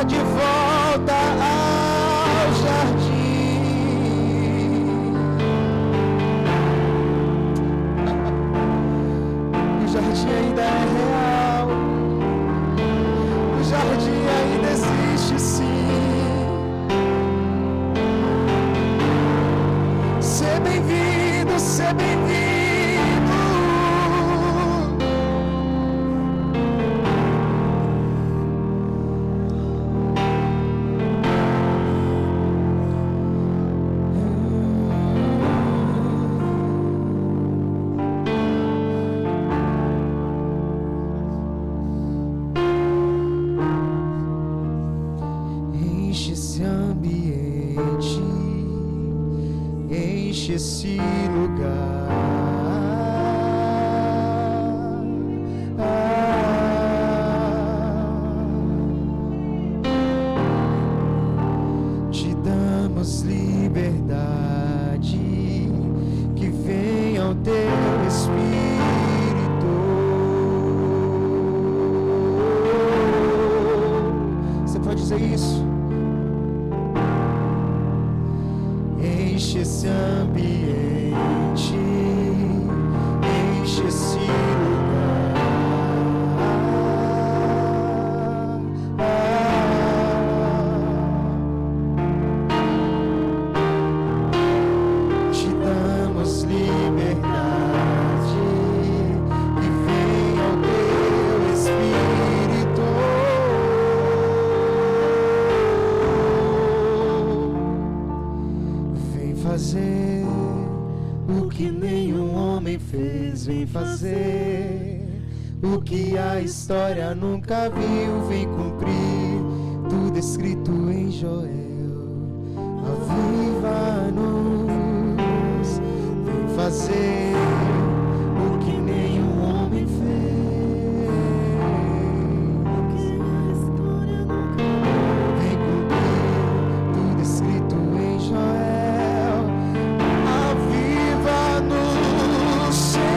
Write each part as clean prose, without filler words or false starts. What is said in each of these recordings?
levar de volta ao jardim. O jardim ainda é real, o jardim ainda existe, sim. Ser bem-vindo, ser bem-vindo. Enche esse ambiente, enche esse lugar. Te damos liberdade, que venha o teu Espírito. Você pode dizer isso? Enche esse ambiente, enche esse lugar. Te damos liberdade, que venha o teu Espírito. Vem fazer o que nenhum homem fez, vem fazer o que a história nunca viu, vem cumprir tudo escrito em Joel. Aviva-nos, vem fazer o que nenhum homem fez, vem cumprir tudo escrito em Joel. Aviva-nos, Senhor.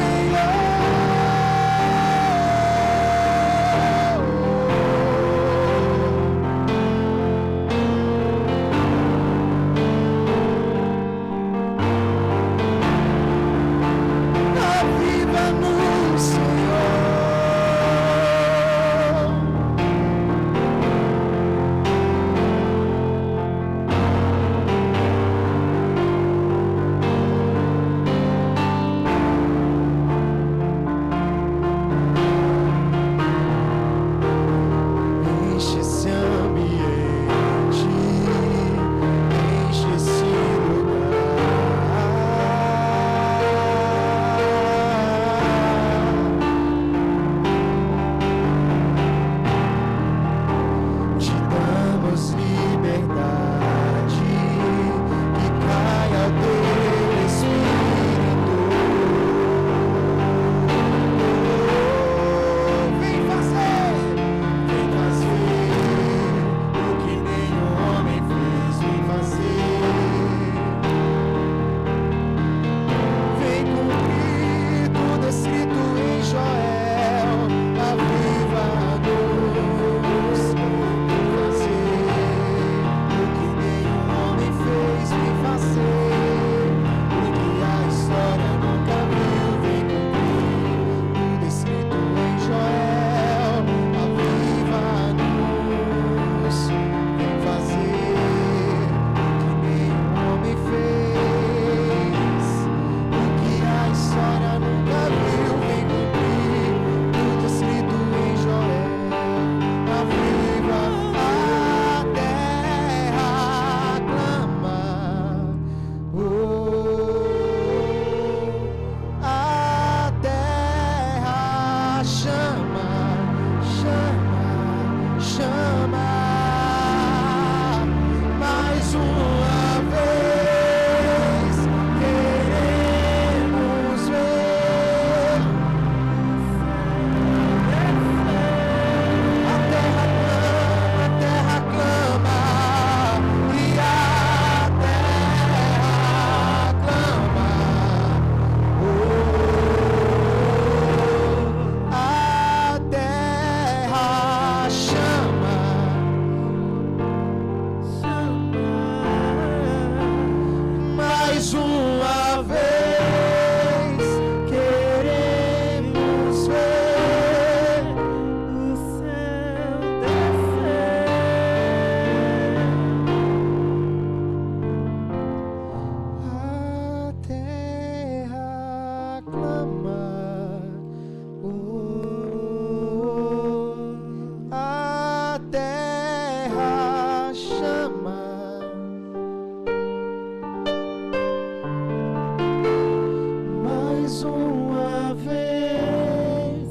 mais uma vez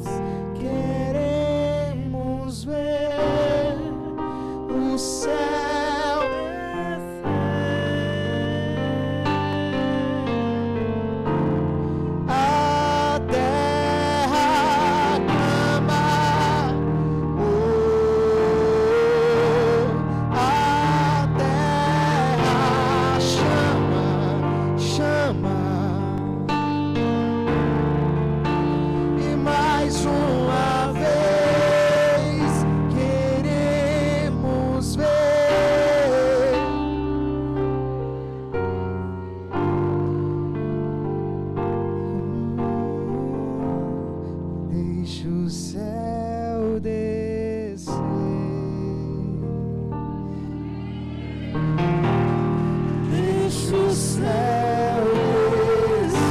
queremos ver o céu descer, a terra clama, a terra chama, e mais uma vez queremos ver. Deixa o céu descer. Deixa o céu descer.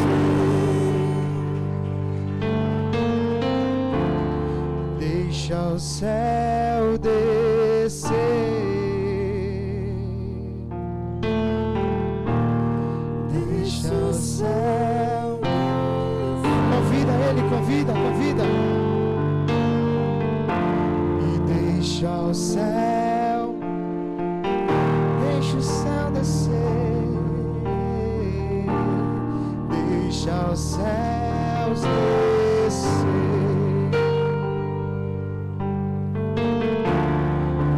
Deixa o céu descer. Deixa o céu descer. Convida ele, convida. E deixa o céu descer. Deixa os céus descer.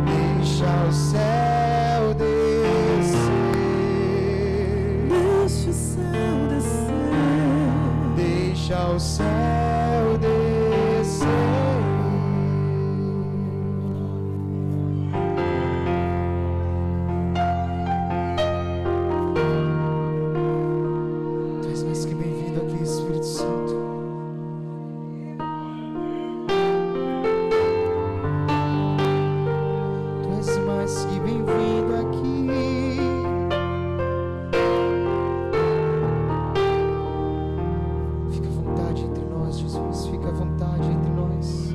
Deixa o céu descer. Deixa o céu descer. Deixa o céu descer. Tu és mais que bem-vindo aqui, Espírito Santo. Tu és mais que bem-vindo aqui. Fica à vontade entre nós, Jesus. Fica à vontade entre nós.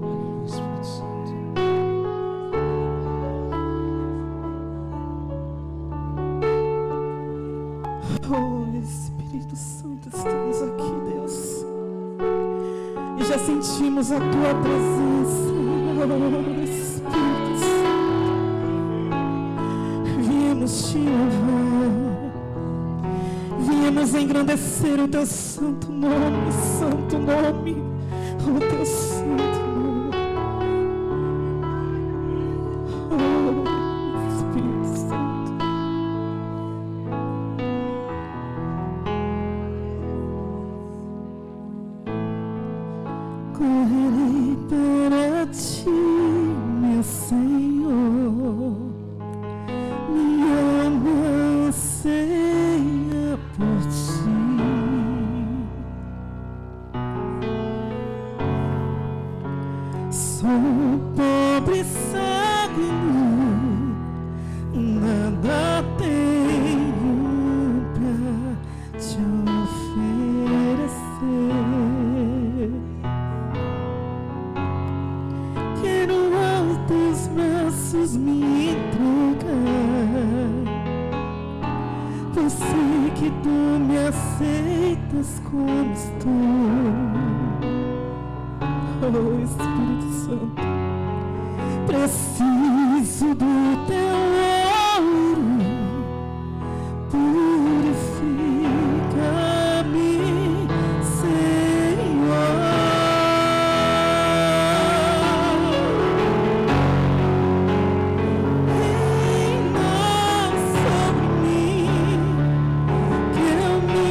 Aleluia, Espírito Santo. Oh, Espírito Santo, estamos aqui, Deus, e já sentimos a Tua presença. Oh, Espírito Santo, viemos Te louvar, viemos engrandecer o Teu santo nome, o Teu santo nome. Oh, Espírito Santo. Correrei para Ti, meu Senhor, minha alma anseia por Ti. Sou pobre, cego e nu, nada tenho pra Te oferecer. Quero aos Teus braços me entregar, pois sei que Tu me aceitas como estou. Oh, Espírito Santo, preciso do Teu ouro, purifica-me, Senhor. Reina sobre mim, que eu me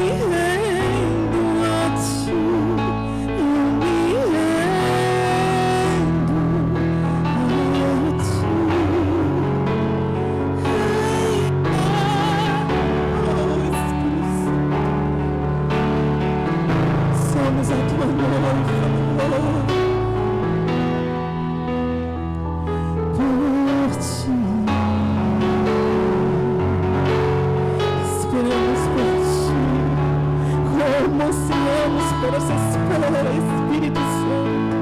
tua noiva, por ti. Esperamos por ti, como ansiamos por essa espera, Espírito Santo.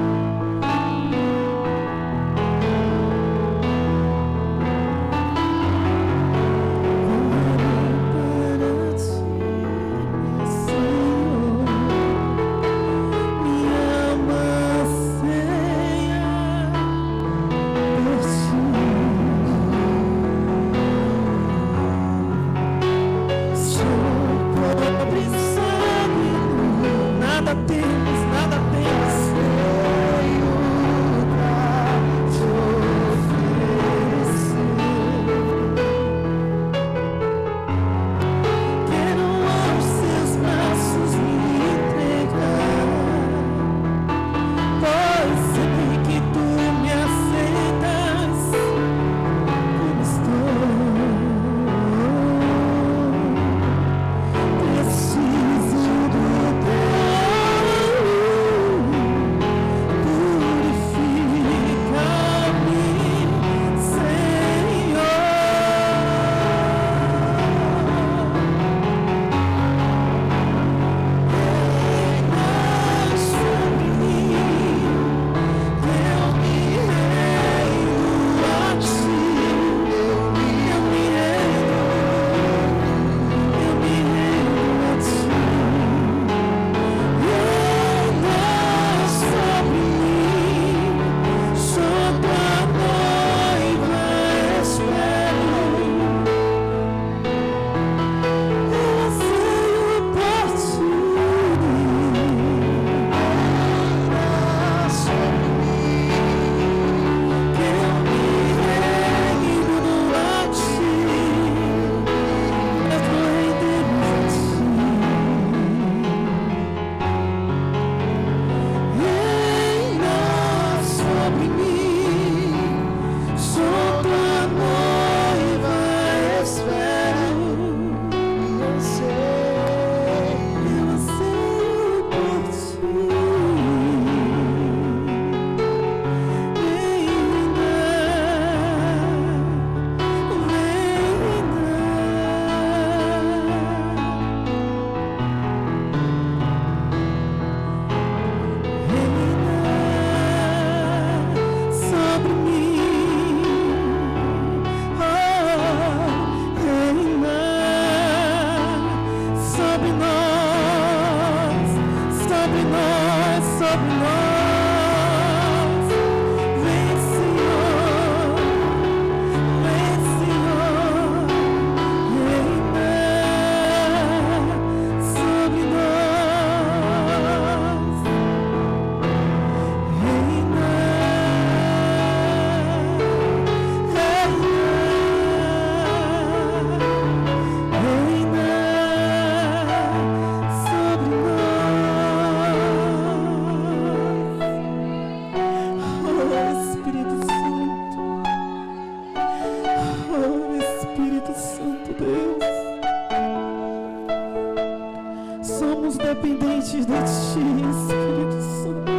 dependentes de Ti, Espírito Santo.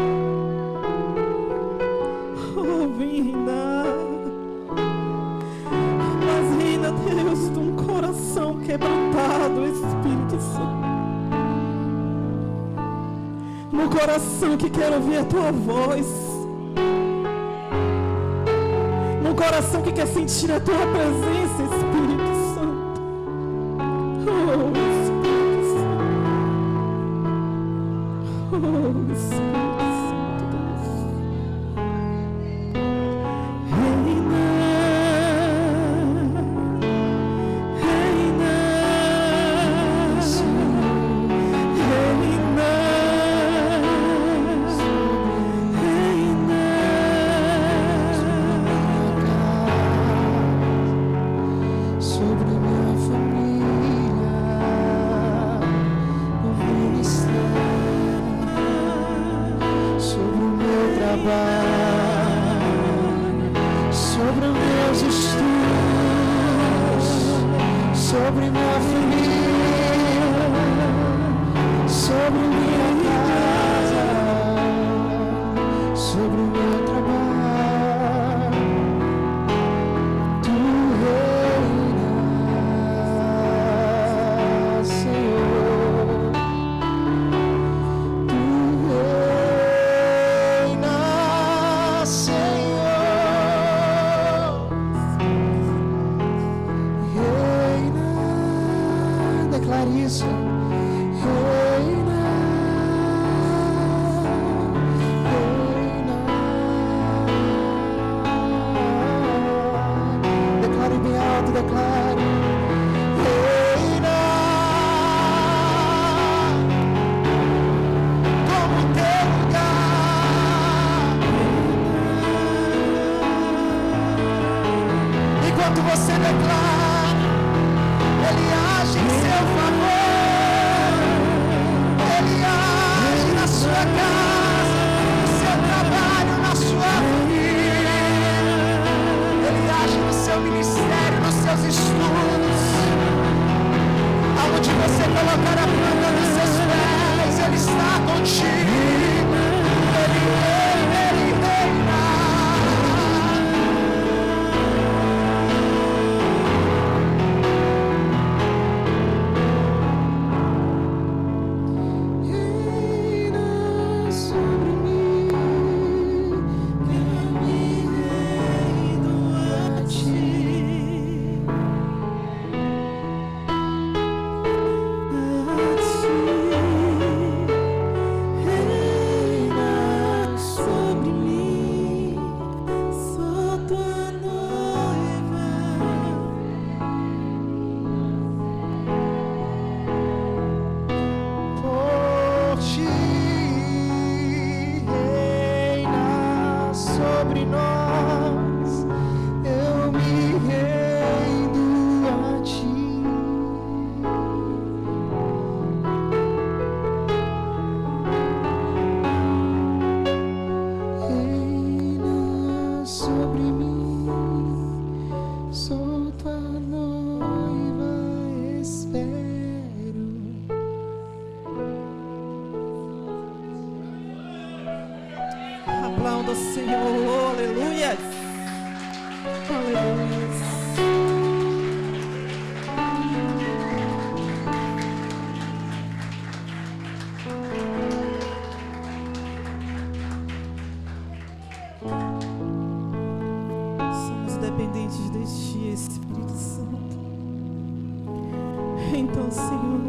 Oh, vem reinar. Mas reina, Deus, de um coração quebrantado, Espírito Santo. No coração que quer ouvir a Tua voz. No coração que quer sentir a Tua presença, Espírito Santo. Oh, Espírito Santo. Oh, Espírito Santo, Deus. Reina, reina, sobre minha família. declare isso. Declare bem alto, declare. Como teu lugar. Enquanto você declara, Ele age em seu favor. Ele age na sua casa, no seu trabalho, na sua família. Ele age no seu ministério, nos seus estudos. Aonde você colocar a planta dos seus pés, Ele está contigo. Ele reina, Ele reina. Aplauda o Senhor, aleluia. Aleluia. Somos dependentes de Ti, Espírito Santo. Então, Senhor,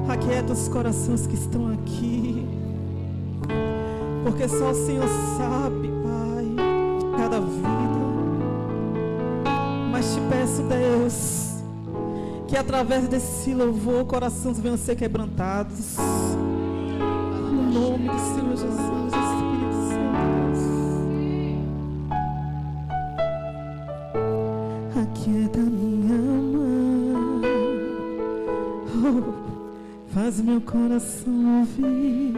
aquieta os corações que estão aqui. Porque só o Senhor sabe, Pai, de cada vida. Mas te peço, Deus, que através desse louvor, corações venham ser quebrantados. No nome do Senhor Jesus, Espírito Santo. Aquieta minha mão. Oh, faz meu coração ouvir.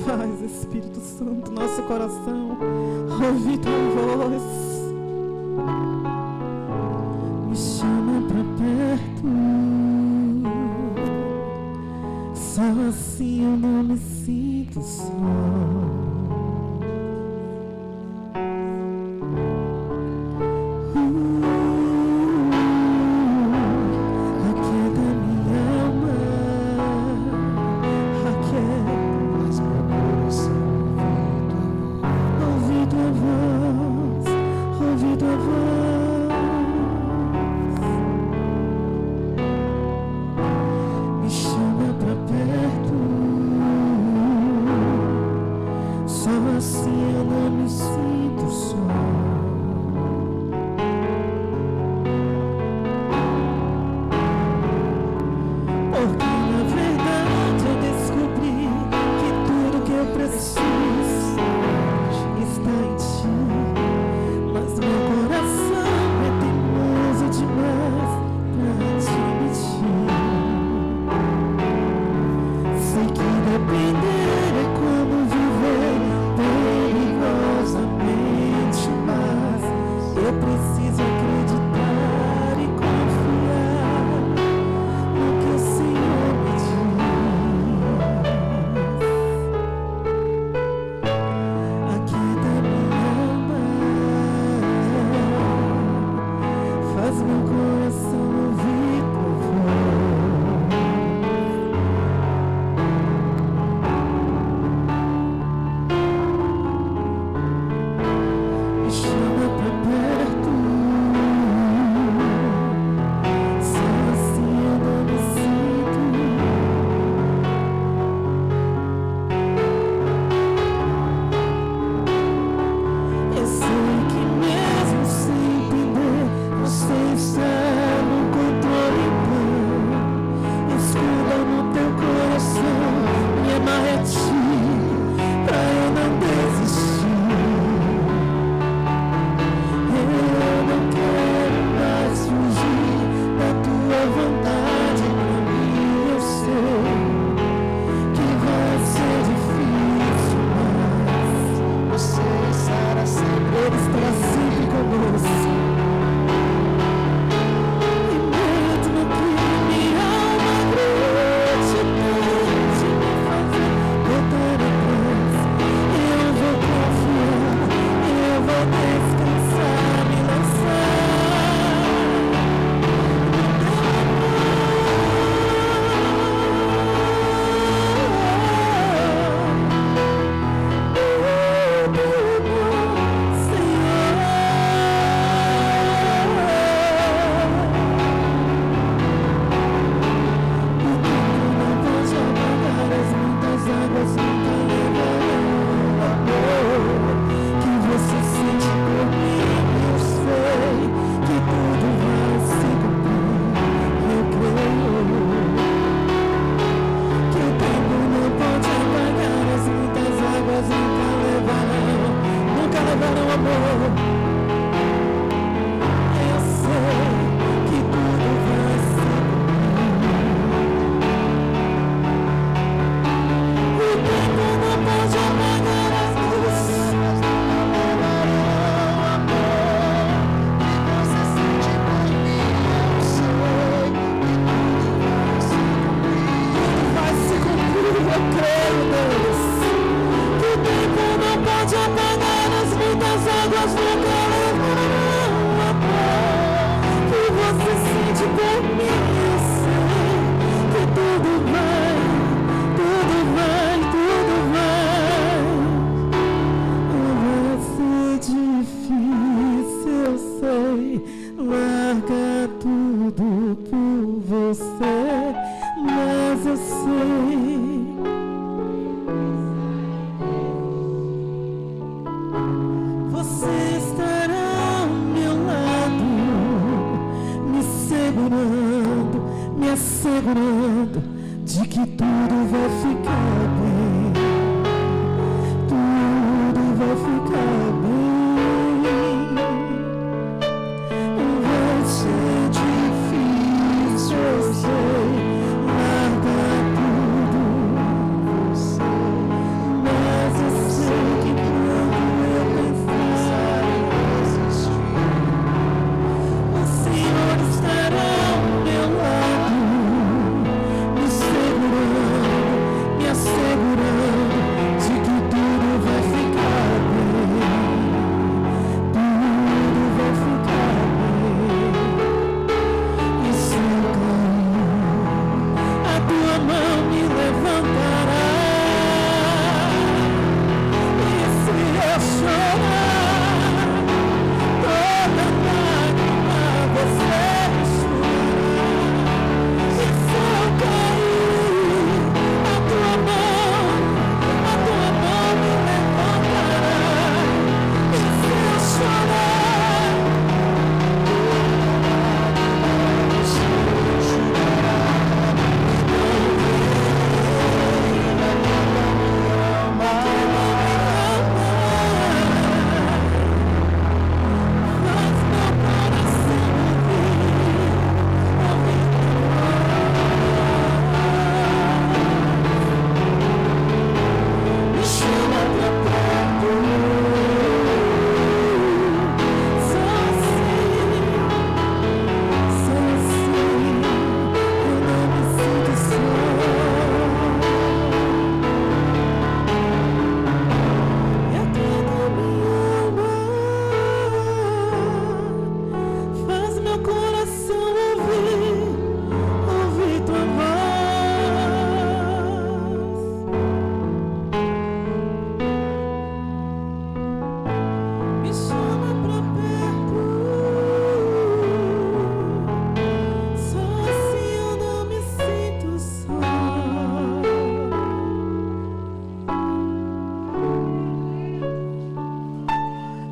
Faz, Espírito Santo, nosso coração ouvir Tua voz. Me chama pra perto. Só assim eu não me sinto só.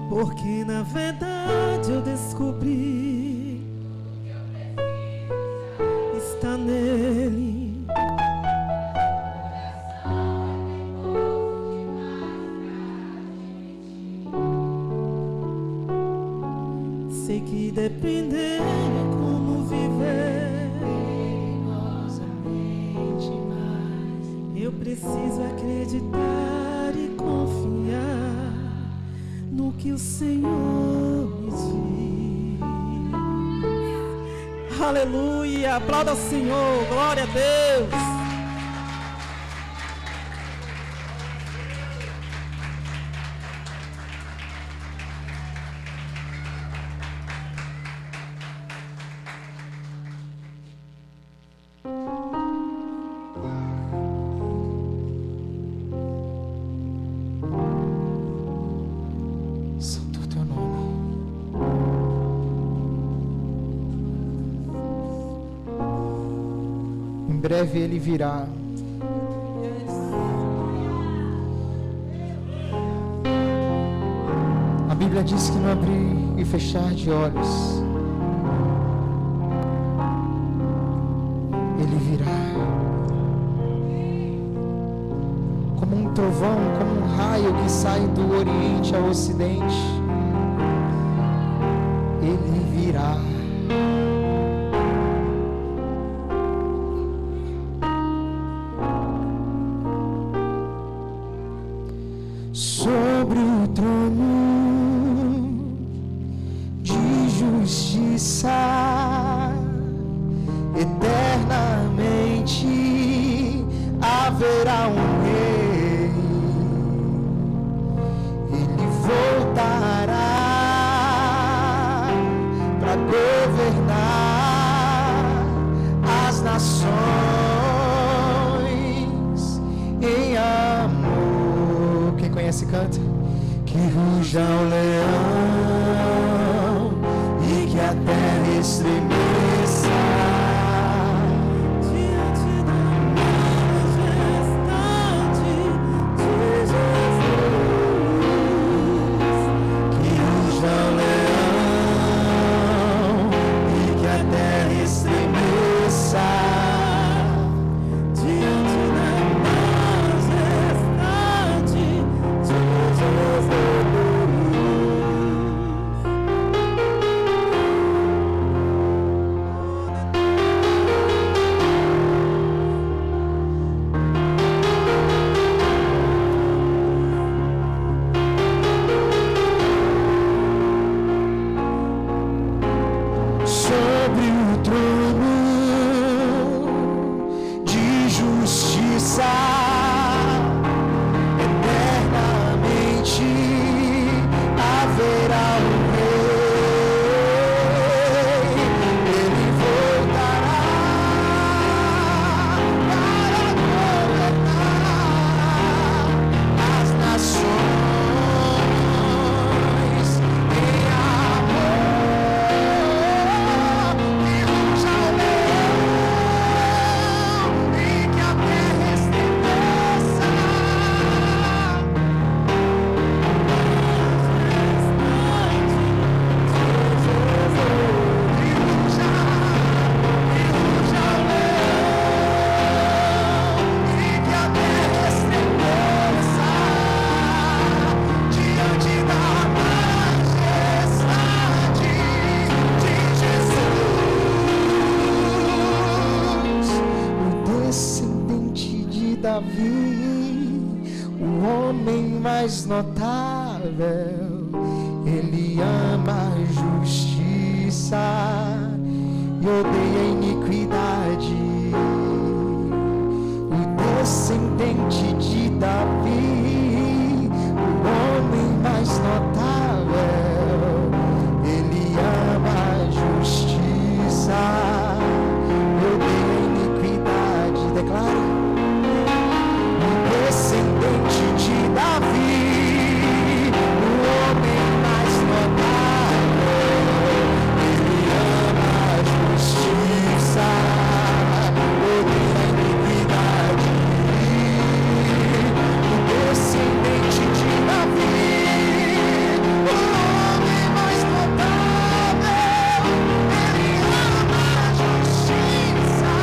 Porque na verdade eu descobri, está nele. Sei que depender é como viver. Eu preciso acreditar e confiar no que o Senhor me diz. Aleluia, aplauda o Senhor, glória a Deus. Em breve ele virá. A Bíblia diz que no abrir e fechar de olhos, ele virá. Como um trovão, como um raio que sai do Oriente ao Ocidente, ele virá. Sobre o trono de justiça, eternamente haverá um rei. Ele voltará para governar ruja o leão e que a terra estremeça diante da majestade de Jesus. que ruja o leão e que a terra estremeça Diante da majestade de Jesus. sobre o trono de justiça eternamente haverá um rei, ele voltará para governar as nações em amor. Que ruja o leão e que a terra estremeça. Que ruja o leão e que a terra estremeça diante da majestade de Jesus. O descendente de Davi, o homem mais notável, ele ama a justiça e odeia a iniquidade. O descendente de Davi, o homem mais notável, ele ama a justiça, odeia a iniquidade. Declara. O descendente de Davi, o homem mais notável, ele ama a justiça, odeia a iniquidade. O descendente de Davi, o homem mais notável, ele ama a justiça,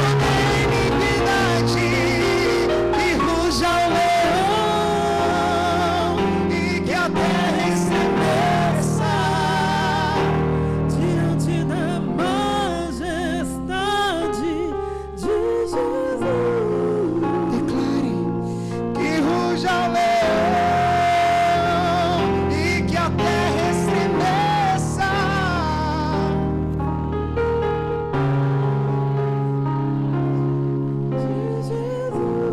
odeia a iniquidade. Que ruja o leão e que a terra estremeça Diante da majestade de Jesus. Declare que ruja o leão e que a terra estremeça. De Jesus.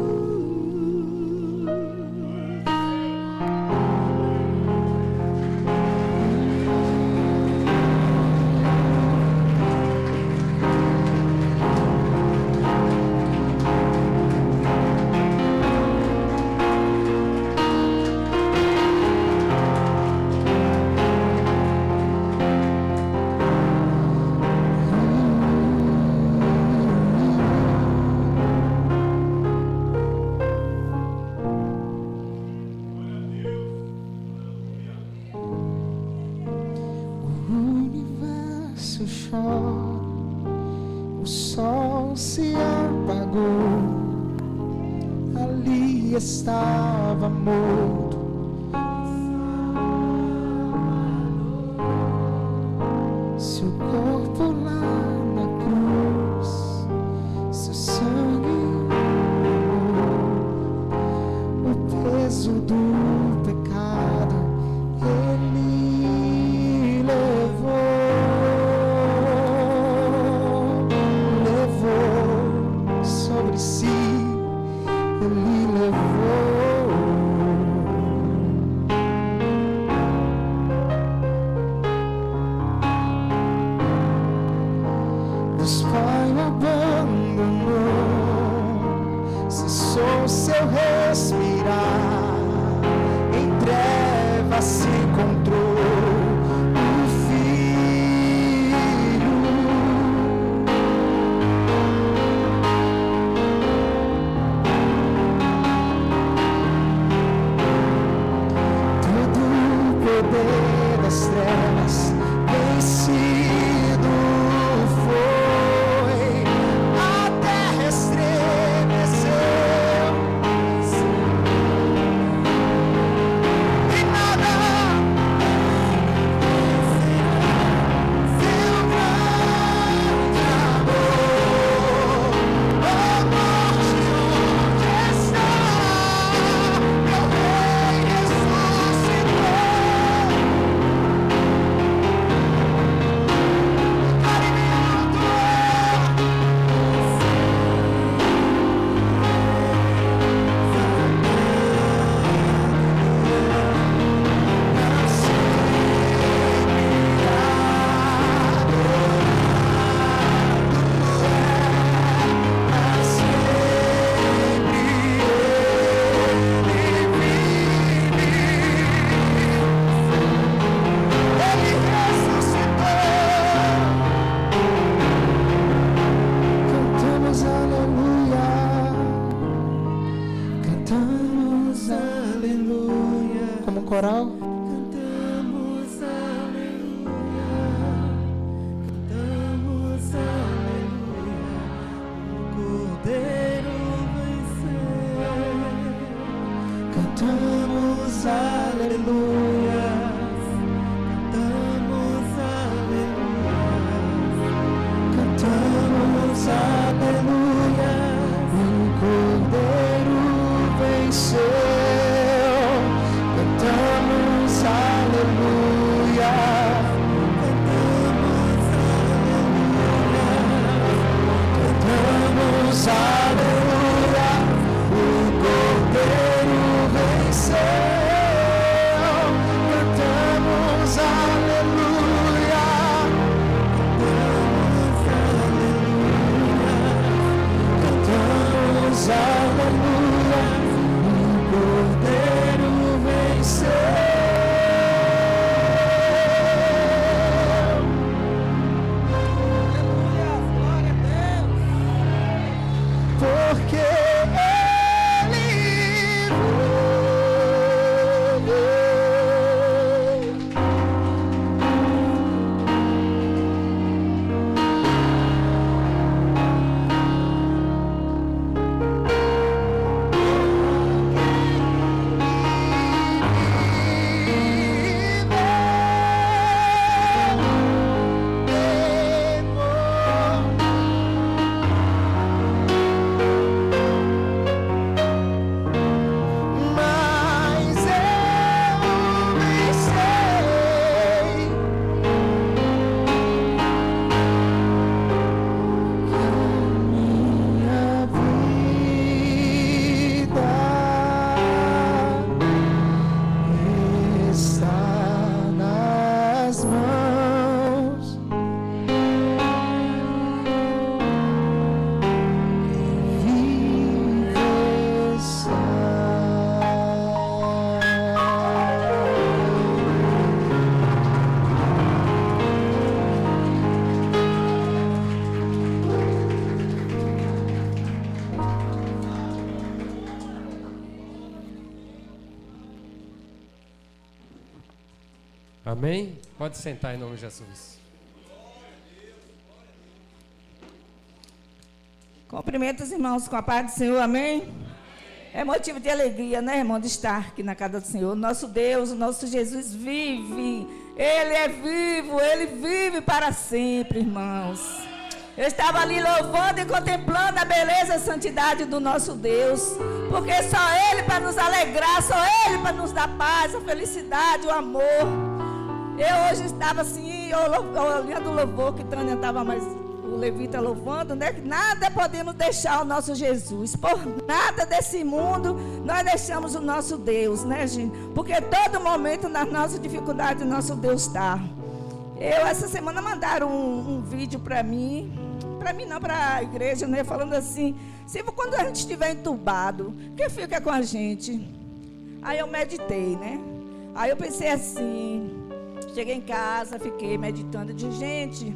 O universo chora, o sol se apagou, ali estava morto. Seu corpo lá na cruz, seu sangue, o peso do pecado, ele levou sobre si, ele levou. Deus Pai o abandonou, cessou seu respirar, entregue coral. Cantamos aleluia, cantamos aleluia, o Cordeiro venceu. Cantamos aleluia, Cantamos aleluia, cantamos aleluia, o Cordeiro venceu. Cantamos aleluia, cantamos aleluia, o Cordeiro venceu. Cantamos aleluia, cantamos aleluia, o Cordeiro venceu. glória a Deus. Porque Ele mas eu vencei. Minha vida está nas mãos vive Amém? Pode sentar em nome de Jesus. Cumprimento os irmãos com a paz do Senhor, amém? É motivo de alegria, né, irmão, de estar aqui na casa do Senhor. Nosso Deus, o nosso Jesus vive. Ele é vivo, Ele vive para sempre, irmãos. Eu estava ali louvando e contemplando a beleza e a santidade do nosso Deus. Porque só Ele para nos alegrar, só Ele para nos dar paz, a felicidade, o amor. Eu hoje estava assim, olhando o louvor que Tânia estava mais... O levita louvando, né? Nada podemos deixar o nosso Jesus. Por nada desse mundo nós deixamos o nosso Deus, né, gente? Porque todo momento nas nossas dificuldades o nosso Deus está. Essa semana mandaram um vídeo para mim não, para a igreja, né? Falando assim, se quando a gente estiver entubado, quem fica com a gente? Aí eu meditei, né? Aí eu pensei assim, cheguei em casa, fiquei meditando de gente...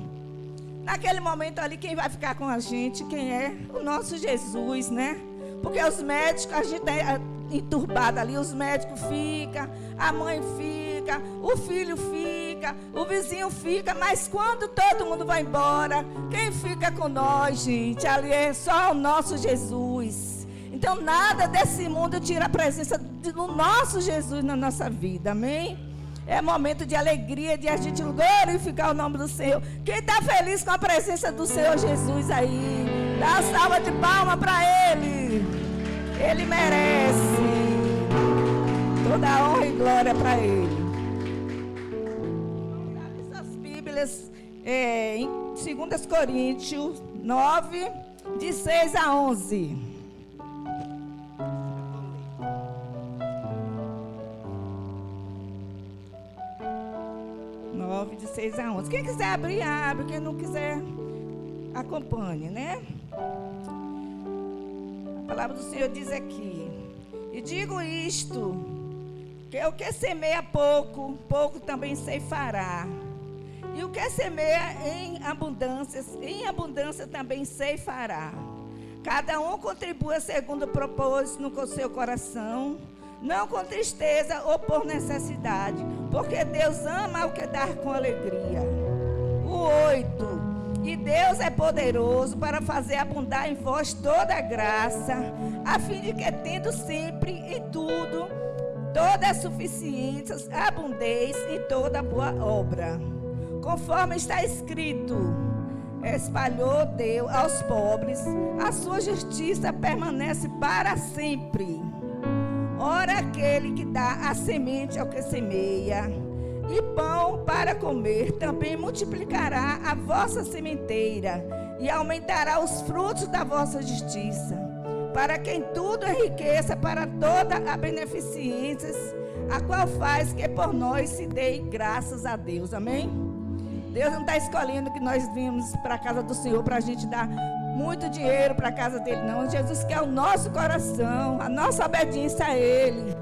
Naquele momento ali, quem vai ficar com a gente, quem é? O nosso Jesus, né? Porque os médicos, a gente é enturbado ali, os médicos ficam, a mãe fica, o filho fica, o vizinho fica, mas quando todo mundo vai embora, quem fica com nós, gente? Ali é só o nosso Jesus. Então, nada desse mundo tira a presença do nosso Jesus na nossa vida, amém? É momento de alegria, de a gente glorificar o nome do Senhor. Quem está feliz com a presença do Senhor Jesus aí? Dá uma salva de palmas para Ele. Ele merece toda a honra e glória para Ele. Abre suas Bíblias em 2 Coríntios 9, de 6 a 11. 9, de 6 a 11. Quem quiser abrir, abre. Quem não quiser, acompanhe, né? A palavra do Senhor diz aqui: e digo isto, que o que semeia pouco, pouco também ceifará. E o que semeia em abundância também ceifará. Cada um contribua segundo o propósito no seu coração, não com tristeza ou por necessidade, porque Deus ama o que dá com alegria. O 8. E Deus é poderoso para fazer abundar em vós toda a graça, a fim de que, tendo sempre em tudo toda a suficiência, abundeis em toda boa obra. Conforme está escrito: espalhou Deus aos pobres, a sua justiça permanece para sempre. Ora, aquele que dá a semente ao que semeia, e pão para comer, também multiplicará a vossa sementeira, e aumentará os frutos da vossa justiça, para que em tudo enriqueça para toda a beneficência, a qual faz que por nós se dê graças a Deus. Amém? Deus não está escolhendo que nós vimos para a casa do Senhor para a gente dar muito dinheiro para a casa dele, não. Jesus quer o nosso coração, a nossa obediência a Ele.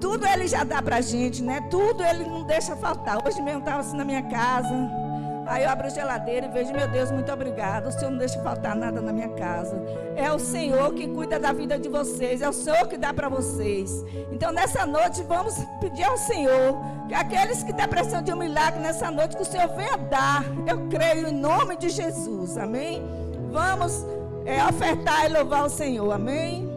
Tudo Ele já dá para a gente, né? Tudo Ele não deixa faltar. Hoje mesmo eu estava assim na minha casa, aí eu abro a geladeira e vejo: meu Deus, muito obrigado, o Senhor não deixa faltar nada na minha casa. É o Senhor que cuida da vida de vocês, é o Senhor que dá para vocês. Então nessa noite vamos pedir ao Senhor, que aqueles que estão precisando de um milagre nessa noite, que o Senhor venha dar. Eu creio em nome de Jesus, amém? Vamos ofertar e louvar o Senhor, amém?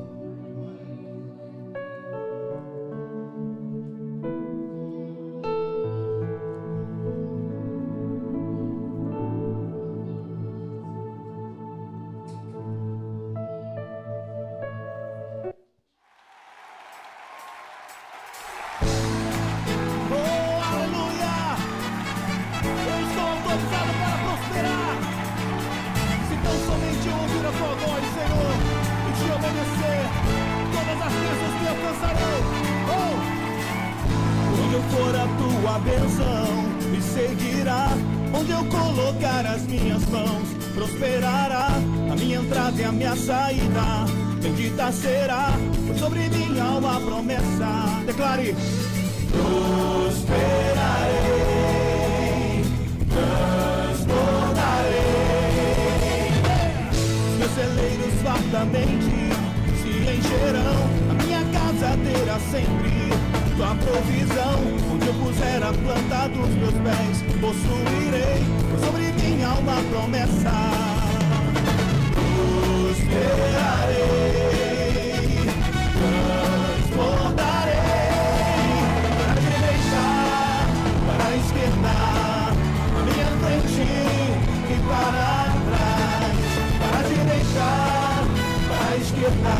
Bendita será sobre minha alma a promessa. Declare: prosperarei, transbordarei. Os meus celeiros fartamente se encherão, a minha casa terá sempre tua provisão. Onde eu puser a planta dos meus pés, possuirei sobre minha alma a promessa. Prosperarei, transbordarei, para a direita, para a esquerda, a minha frente e para trás. Para a direita, para a esquerda,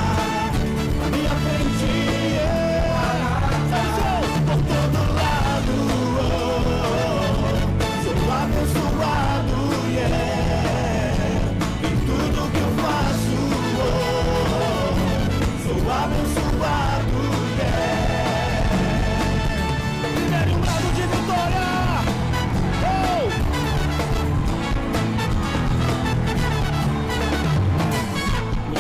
a minha frente e por todo lado. Sou abençoado, em tudo que eu faço. Sou abençoado, Libere um brado de vitória.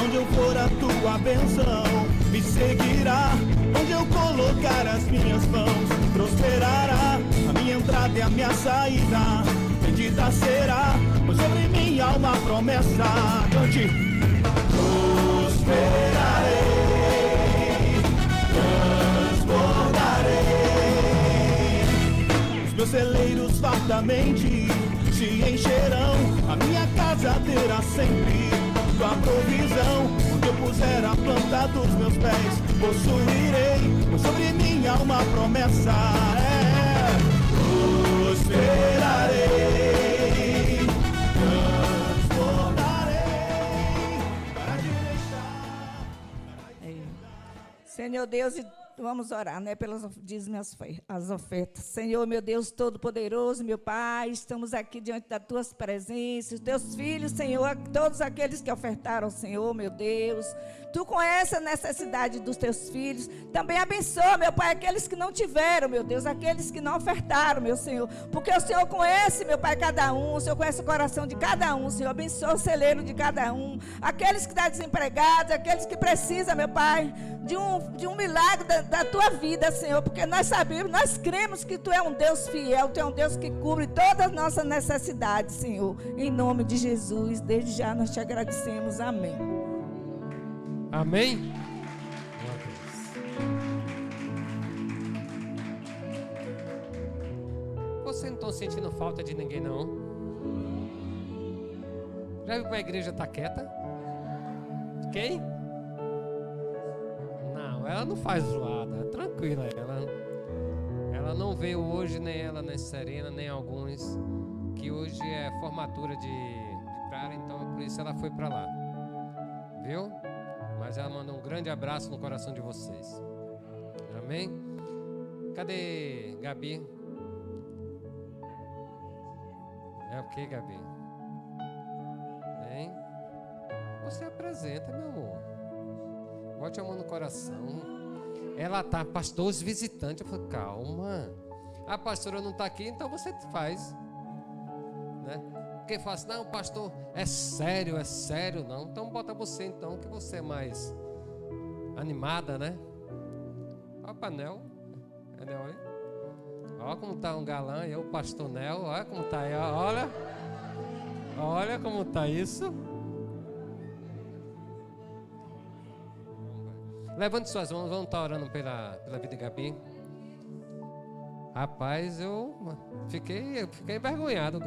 Onde eu for a tua bênção me seguirá. Onde eu colocar as minhas mãos prosperará. A minha entrada e a minha saída bendita será, pois sobre minha alma a promessa. Cante. Prosperarei, transbordarei. Os meus celeiros fartamente se encherão, a minha casa terá sempre tua provisão. Onde eu puser a planta dos meus pés, possuirei, pois sobre minha alma a promessa é: prosperarei, transbordarei. Para a direita, Senhor Deus, vamos orar, né, pelas as ofertas. Senhor, meu Deus Todo-Poderoso, meu Pai, estamos aqui diante das tuas presenças, teus filhos, Senhor, todos aqueles que ofertaram, Senhor, meu Deus. Tu conheces a necessidade dos teus filhos. Também abençoa, meu Pai, aqueles que não tiveram, meu Deus, aqueles que não ofertaram, meu Senhor. Porque o Senhor conhece, meu Pai, cada um. O Senhor conhece o coração de cada um, Senhor. Abençoa o celeiro de cada um. Aqueles que estão desempregados, aqueles que precisam, meu Pai, de um milagre da tua vida, Senhor. Porque nós sabemos, nós cremos que Tu é um Deus fiel. Tu é um Deus que cubre todas as nossas necessidades, Senhor. Em nome de Jesus, desde já nós te agradecemos. Amém. Amém? Vocês não estão sentindo falta de ninguém, não? Já viu como a igreja está quieta? Quem? Não, ela não faz zoada. Tranquila, ela não veio hoje, nem ela, nem Serena, nem alguns, que hoje é formatura de Clara, então por isso ela foi para lá. Viu? Mas ela manda um grande abraço no coração de vocês. Amém? Cadê Gabi? É o que, Gabi? Hein? Você apresenta, meu amor. Bote a mão no coração. Ela tá, pastor, os visitantes. Eu falei, calma. A pastora não está aqui, então você faz. Né? Quem fala assim, não, pastor, é sério, não. Então bota você então, que você é mais animada, né? Olha o Nel. É Nel aí? Olha como tá um galã, eu, o pastor Nel. Olha como tá aí, olha. Olha como tá isso. Levante suas mãos, vamos estar orando pela vida de Gabi. Rapaz, eu fiquei envergonhado.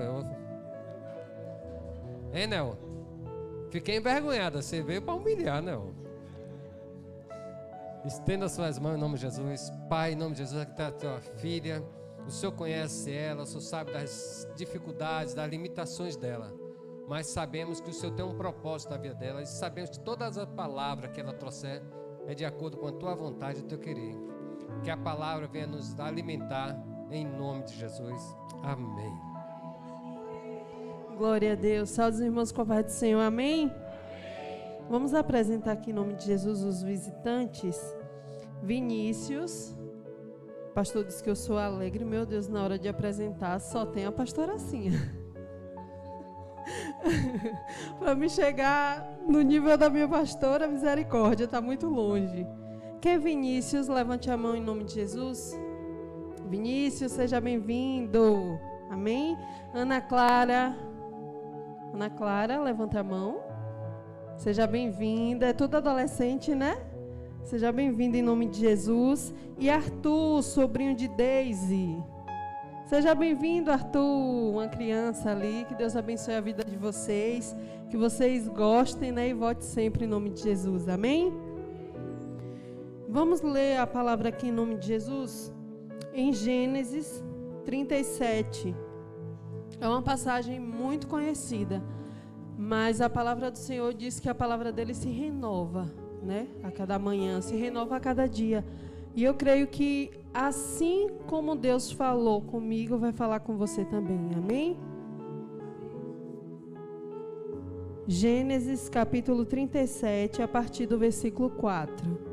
Hein, Nel? Fiquei envergonhado. Você veio para humilhar, Nel. Estenda suas mãos em nome de Jesus. Pai, em nome de Jesus, aqui está a tua filha. O Senhor conhece ela, o Senhor sabe das dificuldades, das limitações dela. Mas sabemos que o Senhor tem um propósito na vida dela. E sabemos que todas as palavras que ela trouxer é de acordo com a tua vontade e o teu querer. Que a palavra venha nos alimentar em nome de Jesus. Amém. Glória a Deus. Salve os irmãos com a paz do Senhor. Amém? Vamos apresentar aqui em nome de Jesus os visitantes. Vinícius. O pastor disse que eu sou alegre. Meu Deus, na hora de apresentar só tem a pastoracinha. Para me chegar no nível da minha pastora, misericórdia, está muito longe. Quem é Vinícius? Levante a mão em nome de Jesus. Vinícius, seja bem-vindo. Amém? Ana Clara, levanta a mão. Seja bem-vinda. É tudo adolescente, né? Seja bem-vindo em nome de Jesus. E Arthur, sobrinho de Daisy. Seja bem-vindo, Arthur, uma criança ali. Que Deus abençoe a vida de vocês. Que vocês gostem, né? E vote sempre em nome de Jesus. Amém? Vamos ler a palavra aqui em nome de Jesus. Em Gênesis 37. É uma passagem muito conhecida. Mas a palavra do Senhor diz que a palavra dele se renova, né? A cada manhã, se renova a cada dia. E eu creio que assim como Deus falou comigo, vai falar com você também. Amém? Gênesis capítulo 37, a partir do versículo 4.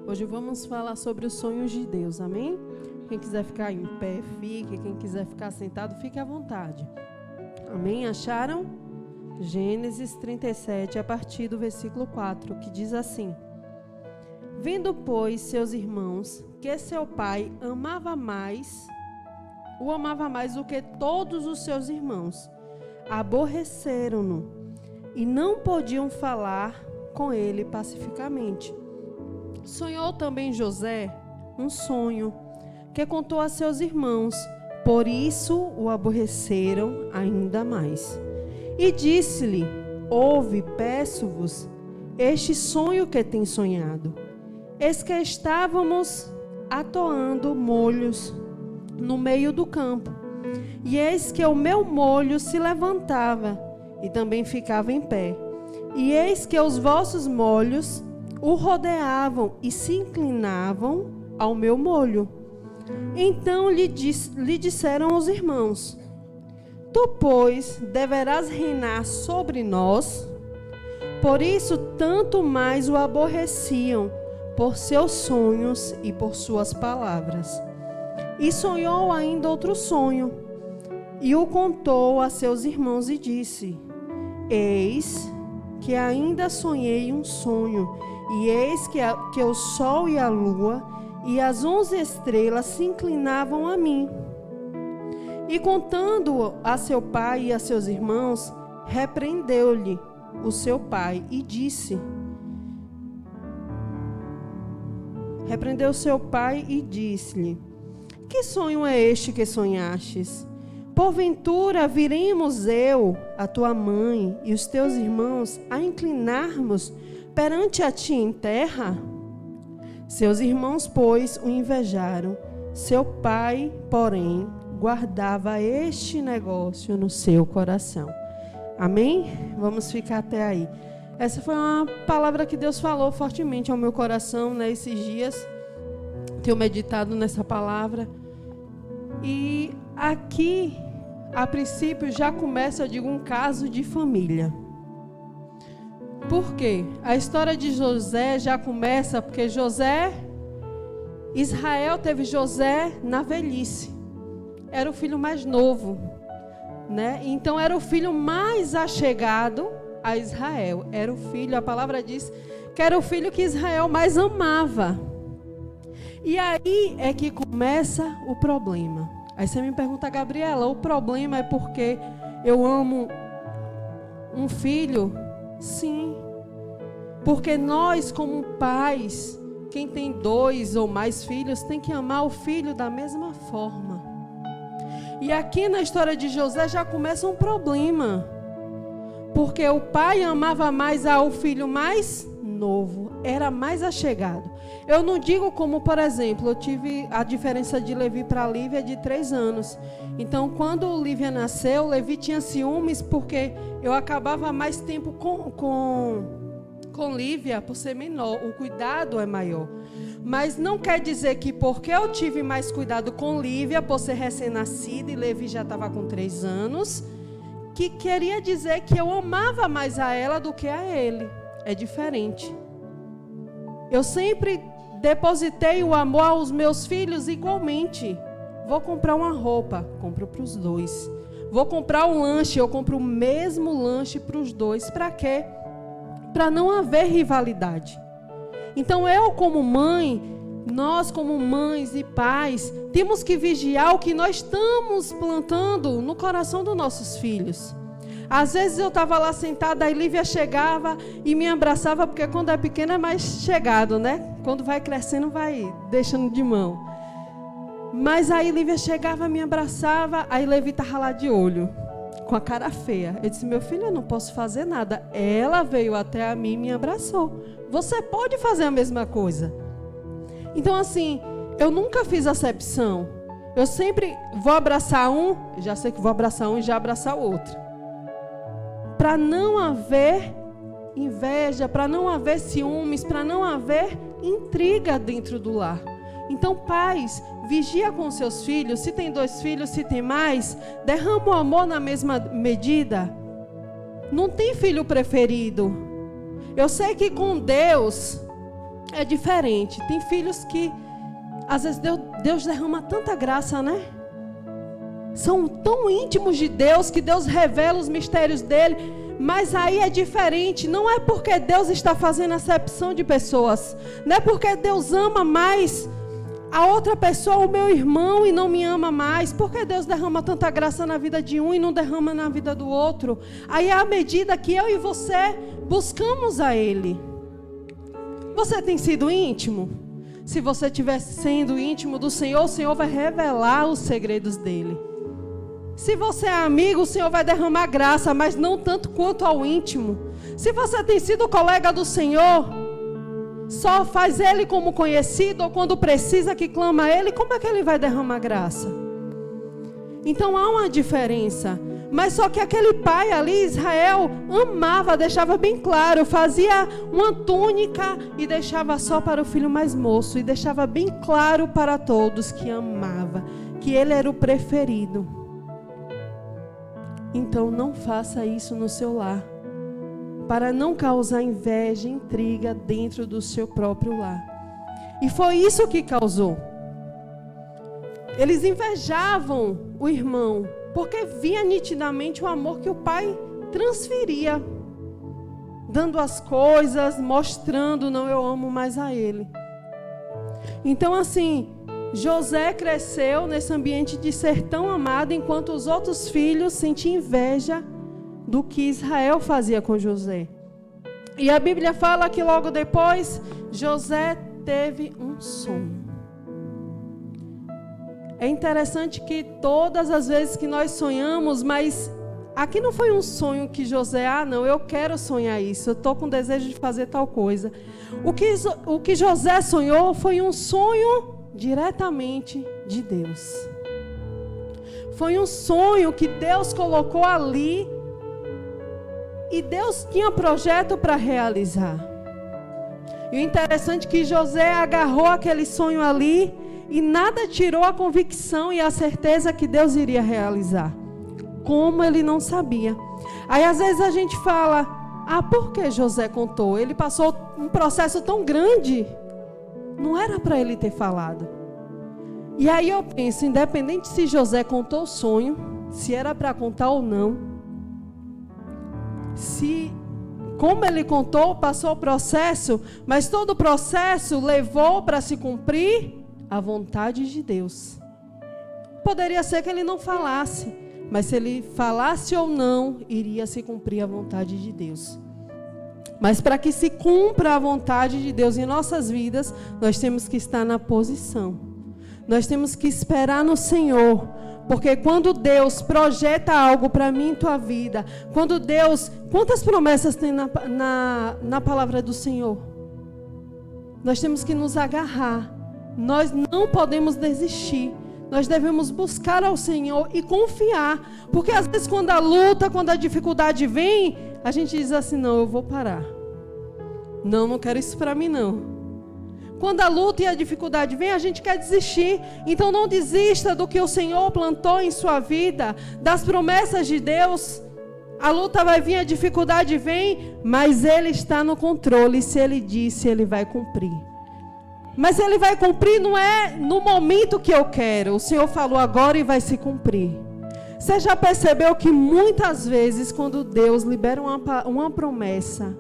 Hoje vamos falar sobre os sonhos de Deus, amém? Quem quiser ficar em pé, fique. Quem quiser ficar sentado, fique à vontade. Amém? Acharam? Gênesis 37, a partir do versículo 4, que diz assim: Vendo, pois, seus irmãos, que seu pai o amava mais do que todos os seus irmãos, aborreceram-no e não podiam falar com ele pacificamente. Sonhou também José um sonho que contou a seus irmãos, por isso o aborreceram ainda mais. E disse-lhe: Ouve, peço-vos, este sonho que tem sonhado. Eis que estávamos atoando molhos no meio do campo, e eis que o meu molho se levantava e também ficava em pé, e eis que os vossos molhos o rodeavam e se inclinavam ao meu molho. Então lhe disseram os irmãos: Tu, pois, deverás reinar sobre nós. Por isso, tanto mais o aborreciam por seus sonhos e por suas palavras. E sonhou ainda outro sonho, e o contou a seus irmãos e disse: Eis que ainda sonhei um sonho, e eis que o sol e a lua e as 11 estrelas se inclinavam a mim. E contando a seu pai e a seus irmãos, repreendeu-lhe o seu pai e disse: Repreendeu seu pai e disse-lhe: Que sonho é este que sonhastes? Porventura viremos eu, a tua mãe e os teus irmãos a inclinarmos perante a ti em terra? Seus irmãos, pois, o invejaram. Seu pai, porém, guardava este negócio no seu coração. Amém? Vamos ficar até aí. Essa foi uma palavra que Deus falou fortemente ao meu coração, né, esses dias. Tenho meditado nessa palavra. E aqui, a princípio, já começa, eu digo, um caso de família. Por quê? A história de José já começa porque Israel teve José na velhice. Era o filho mais novo, né? Então era o filho mais achegado a Israel. Era o filho, a palavra diz que era o filho que Israel mais amava. E aí é que começa o problema. Aí você me pergunta, Gabriela, o problema é porque eu amo um filho? Sim. Porque nós, como pais, quem tem 2 ou mais filhos, tem que amar o filho da mesma forma. E aqui na história de José já começa um problema. Porque o pai amava mais ao filho mais novo, era mais achegado. Eu não digo como, por exemplo, eu tive a diferença de Levi para Lívia de 3 anos. Então, quando Lívia nasceu, Levi tinha ciúmes porque eu acabava mais tempo com Lívia por ser menor. O cuidado é maior. Mas não quer dizer que porque eu tive mais cuidado com Lívia, por ser recém-nascida, e Levi já estava com 3 anos, que queria dizer que eu amava mais a ela do que a ele. É diferente. Eu sempre depositei o amor aos meus filhos igualmente. Vou comprar uma roupa, compro para os 2. Vou comprar um lanche, eu compro o mesmo lanche para os 2. Para quê? Para não haver rivalidade. Então eu como mãe, nós como mães e pais, temos que vigiar o que nós estamos plantando no coração dos nossos filhos. Às vezes eu estava lá sentada, a Lívia chegava e me abraçava, porque quando é pequena é mais chegado, né? Quando vai crescendo, vai deixando de mão. Mas aí Lívia chegava, me abraçava, aí Levi estava lá de olho, com a cara feia. Eu disse, meu filho, eu não posso fazer nada. Ela veio até a mim e me abraçou. Você pode fazer a mesma coisa. Então assim, eu nunca fiz acepção. Eu sempre vou abraçar um, já sei que vou abraçar um e já abraçar o outro. Para não haver inveja, para não haver ciúmes, para não haver intriga dentro do lar. Então, pais, vigia com seus filhos. Se tem 2 filhos, se tem mais, derrama o amor na mesma medida. Não tem filho preferido. Eu sei que com Deus é diferente. Tem filhos que, às vezes, Deus derrama tanta graça, né? São tão íntimos de Deus que Deus revela os mistérios dele. Mas aí é diferente. Não é porque Deus está fazendo acepção de pessoas. Não é porque Deus ama mais a outra pessoa, o meu irmão, e não me ama mais. Por que Deus derrama tanta graça na vida de um e não derrama na vida do outro? Aí é à medida que eu e você buscamos a Ele. Você tem sido íntimo? Se você estiver sendo íntimo do Senhor, o Senhor vai revelar os segredos dEle. Se você é amigo, o Senhor vai derramar graça, mas não tanto quanto ao íntimo. Se você tem sido colega do Senhor, só faz Ele como conhecido, ou quando precisa que clama a Ele, como é que Ele vai derramar graça? Então há uma diferença. Mas só que aquele pai ali, Israel, amava, deixava bem claro, fazia uma túnica e deixava só para o filho mais moço, e deixava bem claro para todos que amava, que ele era o preferido. Então não faça isso no seu lar, para não causar inveja e intriga dentro do seu próprio lar. E foi isso que causou. Eles invejavam o irmão, porque via nitidamente o amor que o pai transferia, dando as coisas, mostrando, não, eu amo mais a ele. Então, assim, José cresceu nesse ambiente de ser tão amado, enquanto os outros filhos sentiam inveja do que Israel fazia com José. E a Bíblia fala que logo depois, José teve um sonho. É interessante que todas as vezes que nós sonhamos, mas aqui não foi um sonho que José, não, eu quero sonhar isso, eu estou com desejo de fazer tal coisa. O que José sonhou foi um sonho diretamente de Deus. Foi um sonho que Deus colocou ali e Deus tinha projeto para realizar. E o interessante é que José agarrou aquele sonho ali e nada tirou a convicção e a certeza que Deus iria realizar. Como ele não sabia. Aí às vezes a gente fala, por que José contou? Ele passou um processo tão grande. Não era para ele ter falado. E aí eu penso, independente se José contou o sonho, se era para contar ou não, se como ele contou, passou o processo, mas todo o processo levou para se cumprir a vontade de Deus. Poderia ser que ele não falasse, mas se ele falasse ou não, iria se cumprir a vontade de Deus. Mas para que se cumpra a vontade de Deus em nossas vidas, nós temos que estar na posição. Nós temos que esperar no Senhor. Porque quando Deus projeta algo para mim e tua vida, quando Deus... Quantas promessas tem na palavra do Senhor? Nós temos que nos agarrar. Nós não podemos desistir. Nós devemos buscar ao Senhor e confiar. Porque às vezes quando a luta, quando a dificuldade vem, a gente diz assim, não, eu vou parar. Não quero isso para mim não. Quando a luta e a dificuldade vem, a gente quer desistir. Então não desista do que o Senhor plantou em sua vida, das promessas de Deus. A luta vai vir, a dificuldade vem, mas Ele está no controle. Se Ele disse, Ele vai cumprir. Mas Ele vai cumprir não é no momento que eu quero. O Senhor falou agora e vai se cumprir. Você já percebeu que muitas vezes quando Deus libera uma promessa,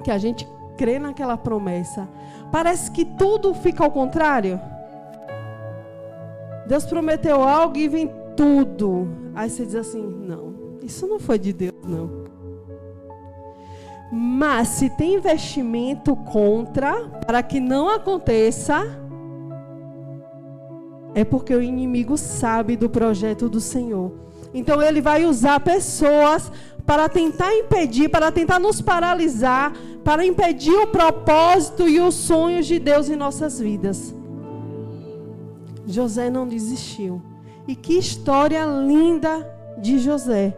que a gente crê naquela promessa, parece que tudo fica ao contrário? Deus prometeu algo e vem tudo. Aí você diz assim, não, isso não foi de Deus não. Mas se tem investimento contra, para que não aconteça, é porque o inimigo sabe do projeto do Senhor. Então ele vai usar pessoas para tentar impedir, para tentar nos paralisar, para impedir o propósito e os sonhos de Deus em nossas vidas. José não desistiu. E que história linda de José.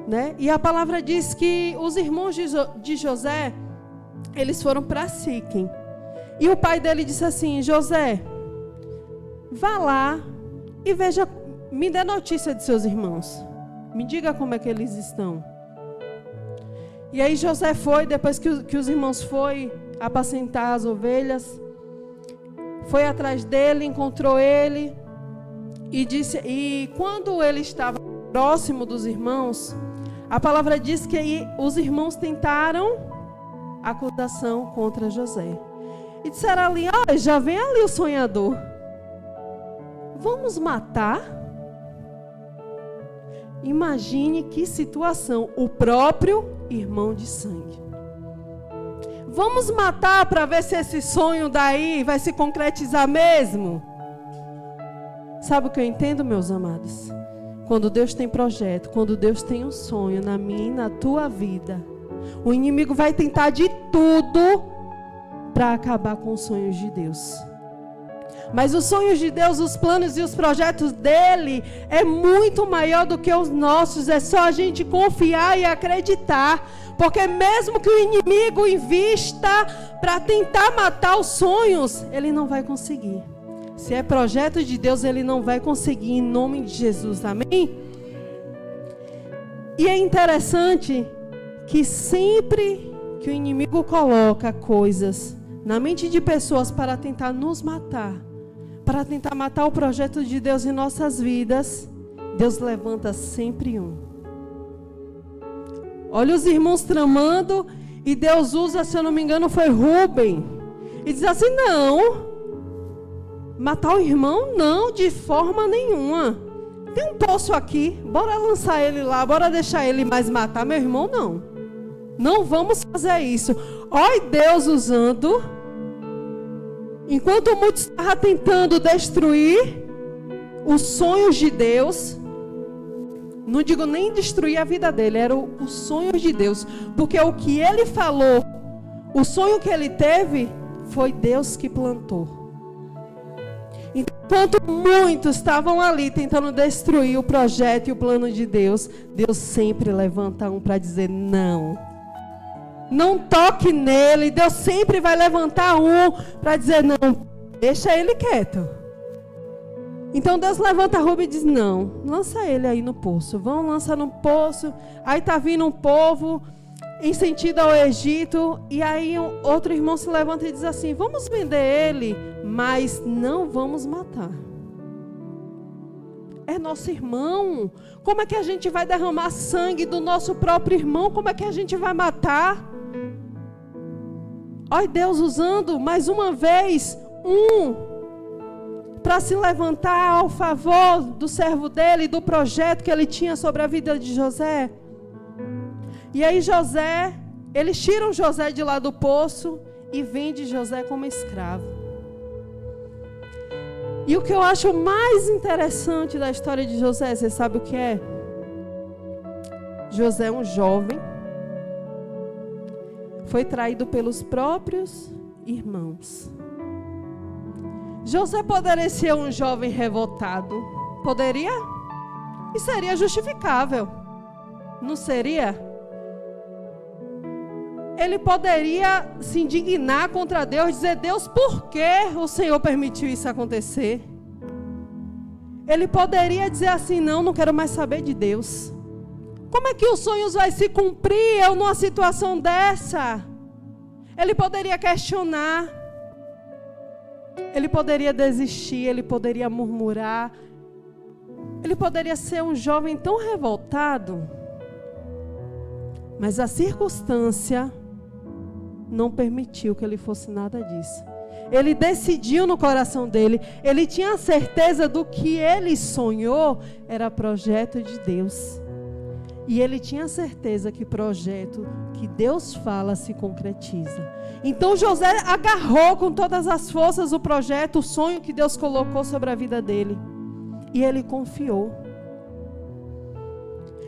Né? E a palavra diz que os irmãos de José, eles foram para Siquém. E o pai dele disse assim, José, vá lá e veja, me dê notícia de seus irmãos. Me diga como é que eles estão. E aí José foi, depois que os irmãos foram apacentar as ovelhas, foi atrás dele, encontrou ele e disse, e quando ele estava próximo dos irmãos, a palavra diz que os irmãos tentaram acusação contra José. E disseram ali, já vem ali o sonhador. Vamos matar? Imagine que situação, o próprio irmão de sangue. Vamos matar para ver se esse sonho daí vai se concretizar mesmo? Sabe o que eu entendo, meus amados? Quando Deus tem projeto, quando Deus tem um sonho na minha e na tua vida, o inimigo vai tentar de tudo para acabar com os sonhos de Deus. Mas os sonhos de Deus, os planos e os projetos dele é muito maior do que os nossos. É só a gente confiar e acreditar. Porque mesmo que o inimigo invista para tentar matar os sonhos, ele não vai conseguir. Se é projeto de Deus, ele não vai conseguir em nome de Jesus. Amém? E é interessante que sempre que o inimigo coloca coisas na mente de pessoas para tentar nos matar, para tentar matar o projeto de Deus em nossas vidas, Deus levanta sempre um. Olha os irmãos tramando e Deus usa, se eu não me engano, foi Rubem. E diz assim, não, Matar o irmão? Não, de forma nenhuma. Tem um poço aqui, bora lançar ele lá, bora deixar ele mais matar meu irmão? Não. Não vamos fazer isso. Olha Deus usando, enquanto muitos estavam tentando destruir os sonhos de Deus, não digo nem destruir a vida dele, eram os sonhos de Deus, porque o que ele falou, o sonho que ele teve, foi Deus que plantou. Enquanto muitos estavam ali tentando destruir o projeto e o plano de Deus, Deus sempre levanta um para dizer não. Não toque nele. Deus sempre vai levantar um para dizer não. Deixa ele quieto. Então Deus levanta Rubem e diz não. Lança ele aí no poço. Vão lançar no poço. Aí está vindo um povo em sentido ao Egito. E aí outro irmão se levanta e diz assim: vamos vender ele, mas não vamos matar. É nosso irmão. Como é que a gente vai derramar sangue do nosso próprio irmão? Como é que a gente vai matar? Olha Deus usando mais uma vez para se levantar ao favor do servo dele, do projeto que ele tinha sobre a vida de José. E aí José, eles tiram José de lá do poço e vendem José como escravo. E o que eu acho mais interessante da história de José, você sabe o que é? José é um jovem, foi traído pelos próprios irmãos. José poderia ser um jovem revoltado? Poderia? E seria justificável, não seria? Ele poderia se indignar contra Deus, dizer: Deus, por que o Senhor permitiu isso acontecer? Ele poderia dizer assim: não quero mais saber de Deus. Como é que os sonhos vão se cumprir eu numa situação dessa? Ele poderia questionar. Ele poderia desistir, ele poderia murmurar. Ele poderia ser um jovem tão revoltado. Mas a circunstância não permitiu que ele fosse nada disso. Ele decidiu no coração dele, ele tinha certeza do que ele sonhou era projeto de Deus. E ele tinha certeza que projeto que Deus fala se concretiza. Então José agarrou com todas as forças o projeto, o sonho que Deus colocou sobre a vida dele. E ele confiou.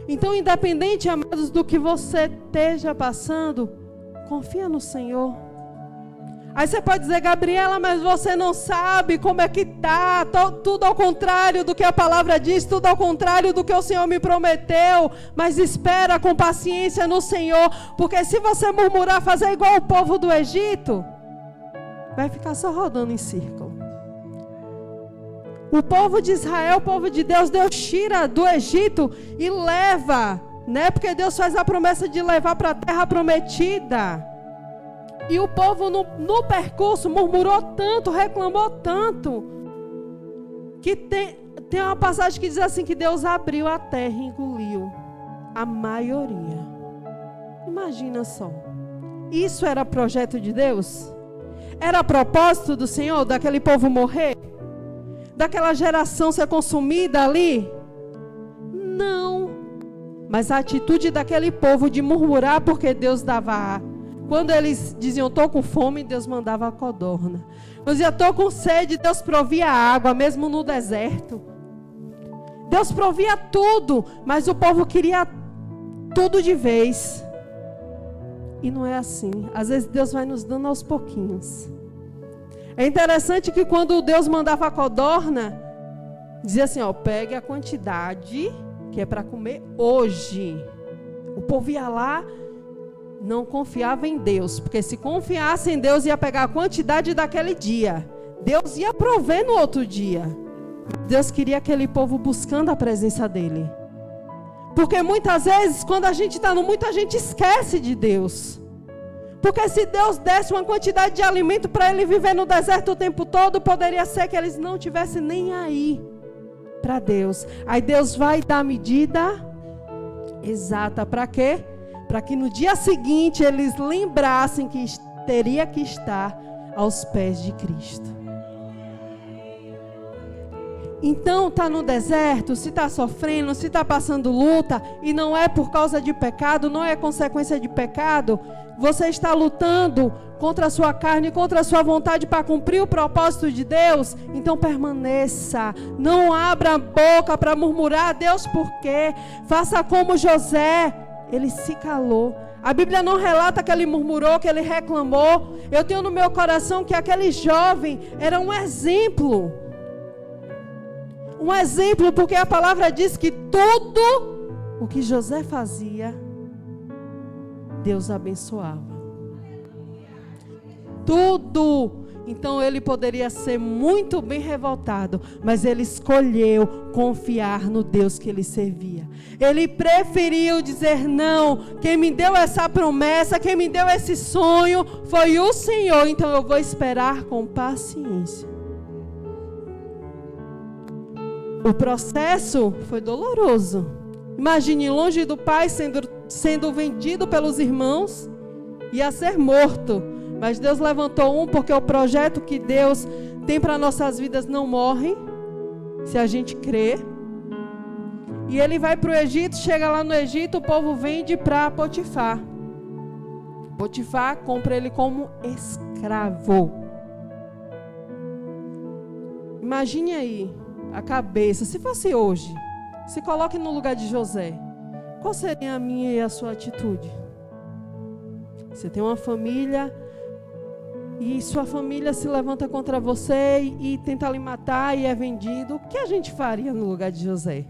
Então, independente, amados, do que você esteja passando, confia no Senhor. Aí você pode dizer: Gabriela, mas você não sabe como é que está, tudo ao contrário do que a palavra diz, tudo ao contrário do que o Senhor me prometeu, mas espera com paciência no Senhor, porque se você murmurar, fazer igual o povo do Egito, vai ficar só rodando em círculo. O povo de Israel, o povo de Deus, Deus tira do Egito e leva, né? Porque Deus faz a promessa de levar para a terra prometida. E o povo no percurso murmurou tanto, reclamou tanto, que tem uma passagem que diz assim, que Deus abriu a terra e engoliu a maioria. Imagina só. Isso era projeto de Deus? Era propósito do Senhor, daquele povo morrer? Daquela geração ser consumida ali? Não. Mas a atitude daquele povo de murmurar porque Deus dava. Quando eles diziam: estou com fome, Deus mandava a codorna. Quando diziam: estou com sede, Deus provia água, mesmo no deserto. Deus provia tudo, mas o povo queria tudo de vez. E não é assim. Às vezes Deus vai nos dando aos pouquinhos. É interessante que quando Deus mandava a codorna, dizia assim: pegue a quantidade que é para comer hoje. O povo ia lá, não confiava em Deus, porque se confiasse em Deus, ia pegar a quantidade daquele dia. Deus ia prover no outro dia. Deus queria aquele povo buscando a presença dele. Porque muitas vezes, quando a gente está no muito, a gente esquece de Deus. Porque se Deus desse uma quantidade de alimento para ele viver no deserto o tempo todo, poderia ser que eles não tivessem nem aí para Deus. Aí Deus vai dar a medida exata. Para quê? Para que no dia seguinte eles lembrassem que teria que estar aos pés de Cristo. Então está no deserto, se está sofrendo, se está passando luta, e não é por causa de pecado, não é consequência de pecado, você está lutando contra a sua carne, contra a sua vontade para cumprir o propósito de Deus, então permaneça, não abra a boca para murmurar a Deus por quê, faça como José, ele se calou. A Bíblia não relata que ele murmurou, que ele reclamou. Eu tenho no meu coração que aquele jovem era um exemplo. Um exemplo, porque a palavra diz que tudo o que José fazia, Deus abençoava. Tudo. Então ele poderia ser muito bem revoltado, mas ele escolheu confiar no Deus que ele servia. Ele preferiu dizer não, quem me deu essa promessa, quem me deu esse sonho foi o Senhor, então eu vou esperar com paciência. O processo foi doloroso. Imagine, longe do pai, sendo vendido pelos irmãos, ia ser morto. Mas Deus levantou um, porque o projeto que Deus tem para nossas vidas não morre, se a gente crer. E ele vai para o Egito, chega lá no Egito, o povo vende para Potifar. Potifar compra ele como escravo. Imagine aí a cabeça, se fosse hoje, se coloque no lugar de José, qual seria a minha e a sua atitude? Você tem uma família e sua família se levanta contra você e tenta lhe matar e é vendido, o que a gente faria no lugar de José?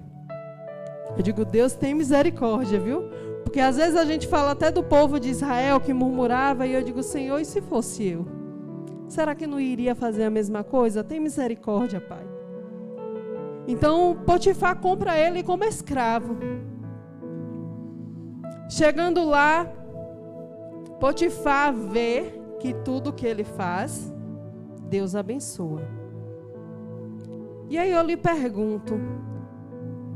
Eu digo, Deus tem misericórdia, viu? Porque às vezes a gente fala até do povo de Israel que murmurava e eu digo, Senhor, e se fosse eu? Será que não iria fazer a mesma coisa? Tem misericórdia, Pai. Então Potifar compra ele como escravo. Chegando lá, Potifar vê que tudo que ele faz, Deus abençoa. E aí eu lhe pergunto,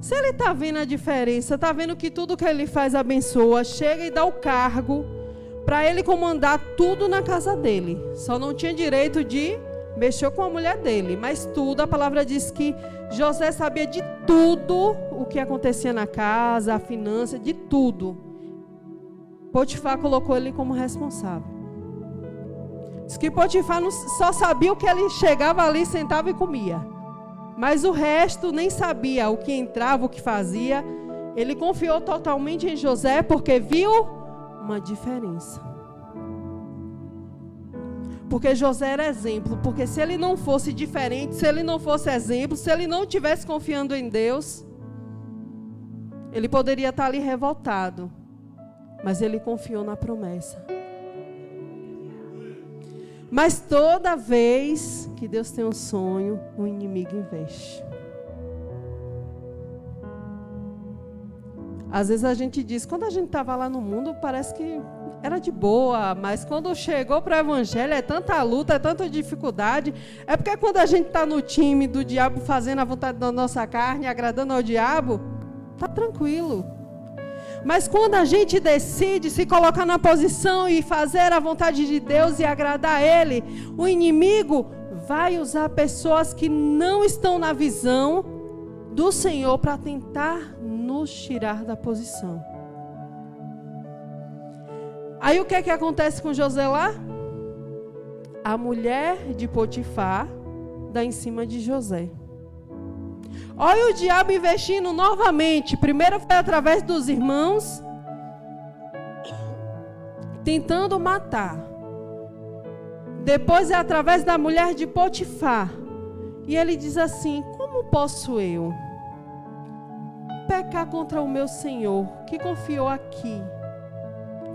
se ele está vendo a diferença, está vendo que tudo que ele faz abençoa, chega e dá o cargo para ele comandar tudo na casa dele. Só não tinha direito de mexer com a mulher dele, mas tudo, a palavra diz que José sabia de tudo o que acontecia na casa, a finança, de tudo. Potifar colocou ele como responsável. Diz que Potifar só sabia o que ele chegava ali, sentava e comia. Mas o resto nem sabia o que entrava, o que fazia. Ele confiou totalmente em José porque viu uma diferença. Porque José era exemplo. Porque se ele não fosse diferente, se ele não fosse exemplo, se ele não estivesse confiando em Deus, ele poderia estar ali revoltado. Mas ele confiou na promessa. Mas toda vez que Deus tem um sonho, o inimigo investe. Às vezes a gente diz, quando a gente estava lá no mundo, parece que era de boa, mas quando chegou para o evangelho, é tanta luta, é tanta dificuldade. É porque quando a gente está no time do diabo, fazendo a vontade da nossa carne, agradando ao diabo, está tranquilo. Mas quando a gente decide se colocar na posição e fazer a vontade de Deus e agradar a Ele, o inimigo vai usar pessoas que não estão na visão do Senhor para tentar nos tirar da posição. Aí o que é que acontece com José lá? A mulher de Potifar dá em cima de José. Olha o diabo investindo novamente. Primeiro foi através dos irmãos, tentando matar. Depois é através da mulher de Potifar. E ele diz assim, como posso eu pecar contra o meu Senhor, que confiou aqui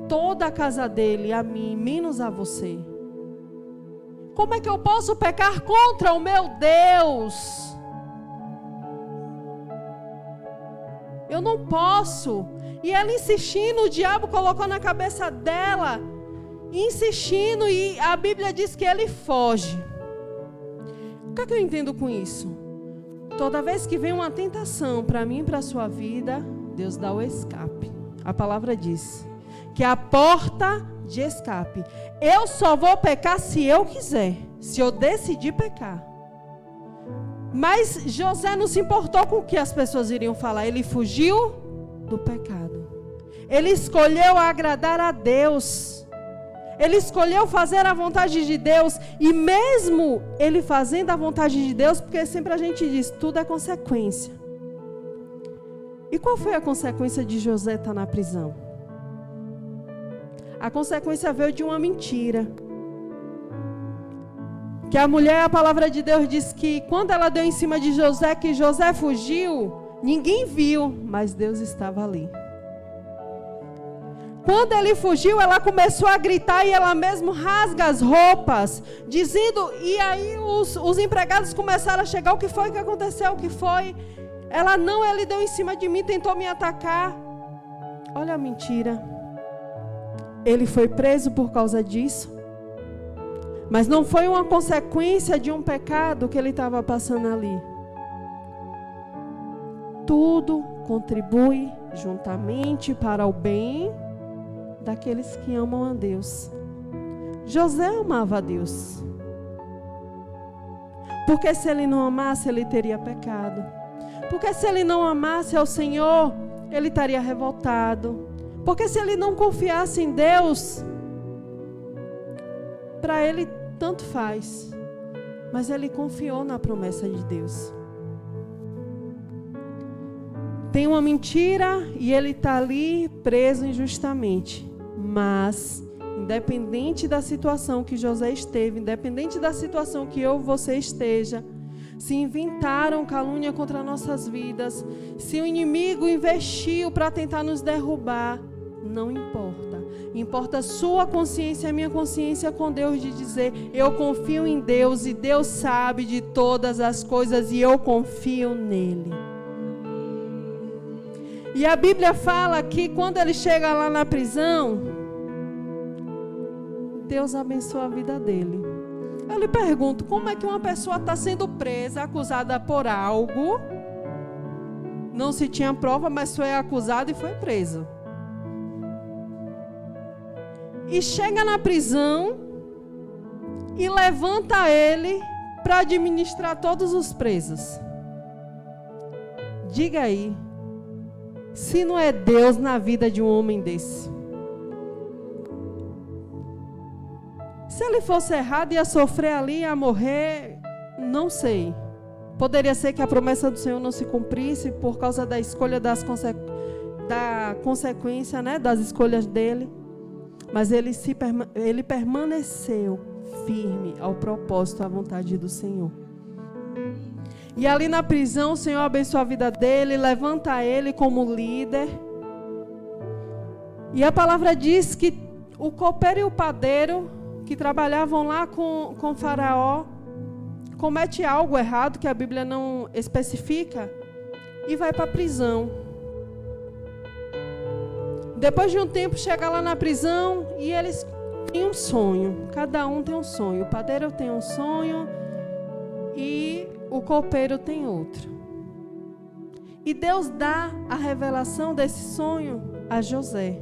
toda a casa dele, a mim, menos a você? Como é que eu posso pecar contra o meu Deus? Eu não posso. E ela insistindo, o diabo colocou na cabeça dela, insistindo, e a Bíblia diz que ele foge. O que é que eu entendo com isso? Toda vez que vem uma tentação para mim e para a sua vida, Deus dá o escape. A palavra diz que a porta de escape. Eu só vou pecar se eu quiser, se eu decidir pecar. Mas José não se importou com o que as pessoas iriam falar. Ele fugiu do pecado. Ele escolheu agradar a Deus. Ele escolheu fazer a vontade de Deus. E mesmo ele fazendo a vontade de Deus, porque sempre a gente diz, tudo é consequência. E qual foi a consequência de José estar na prisão? A consequência veio de uma mentira. Que a mulher, a palavra de Deus diz que quando ela deu em cima de José, que José fugiu, ninguém viu, mas Deus estava ali. Quando ele fugiu, ela começou a gritar e ela mesmo rasga as roupas, dizendo, e aí os empregados começaram a chegar, o que foi que aconteceu, o que foi? Ela, não, ele deu em cima de mim, tentou me atacar. Olha a mentira. Ele foi preso por causa disso. Mas não foi uma consequência de um pecado que ele estava passando ali. Tudo contribui juntamente para o bem daqueles que amam a Deus. José amava a Deus. Porque se ele não amasse, ele teria pecado. Porque se ele não amasse ao Senhor, ele estaria revoltado. Porque se ele não confiasse em Deus, para ele tanto faz. Mas ele confiou na promessa de Deus. Tem uma mentira e ele está ali preso injustamente. Mas, independente da situação que José esteve, independente da situação que eu ou você esteja, se inventaram calúnia contra nossas vidas, se o inimigo investiu para tentar nos derrubar, não importa. Importa a sua consciência e a minha consciência com Deus de dizer, eu confio em Deus e Deus sabe de todas as coisas e eu confio nele. E a Bíblia fala que quando ele chega lá na prisão, Deus abençoa a vida dele. Eu lhe pergunto, como é que uma pessoa está sendo presa, acusada por algo, não se tinha prova, mas foi acusado e foi preso. E chega na prisão e levanta ele para administrar todos os presos. Diga aí, se não é Deus na vida de um homem desse. Se ele fosse errado, ia sofrer ali, ia morrer, não sei. Poderia ser que a promessa do Senhor não se cumprisse por causa da escolha da consequência, né, das escolhas dele. Mas ele permaneceu firme ao propósito, à vontade do Senhor. E ali na prisão, o Senhor abençoa a vida dele, levanta ele como líder. E a palavra diz que o copeiro e o padeiro, que trabalhavam lá com Faraó, comete algo errado, que a Bíblia não especifica, e vai para a prisão. Depois de um tempo, chega lá na prisão e eles têm um sonho. Cada um tem um sonho. O padeiro tem um sonho e o copeiro tem outro. E Deus dá a revelação desse sonho a José.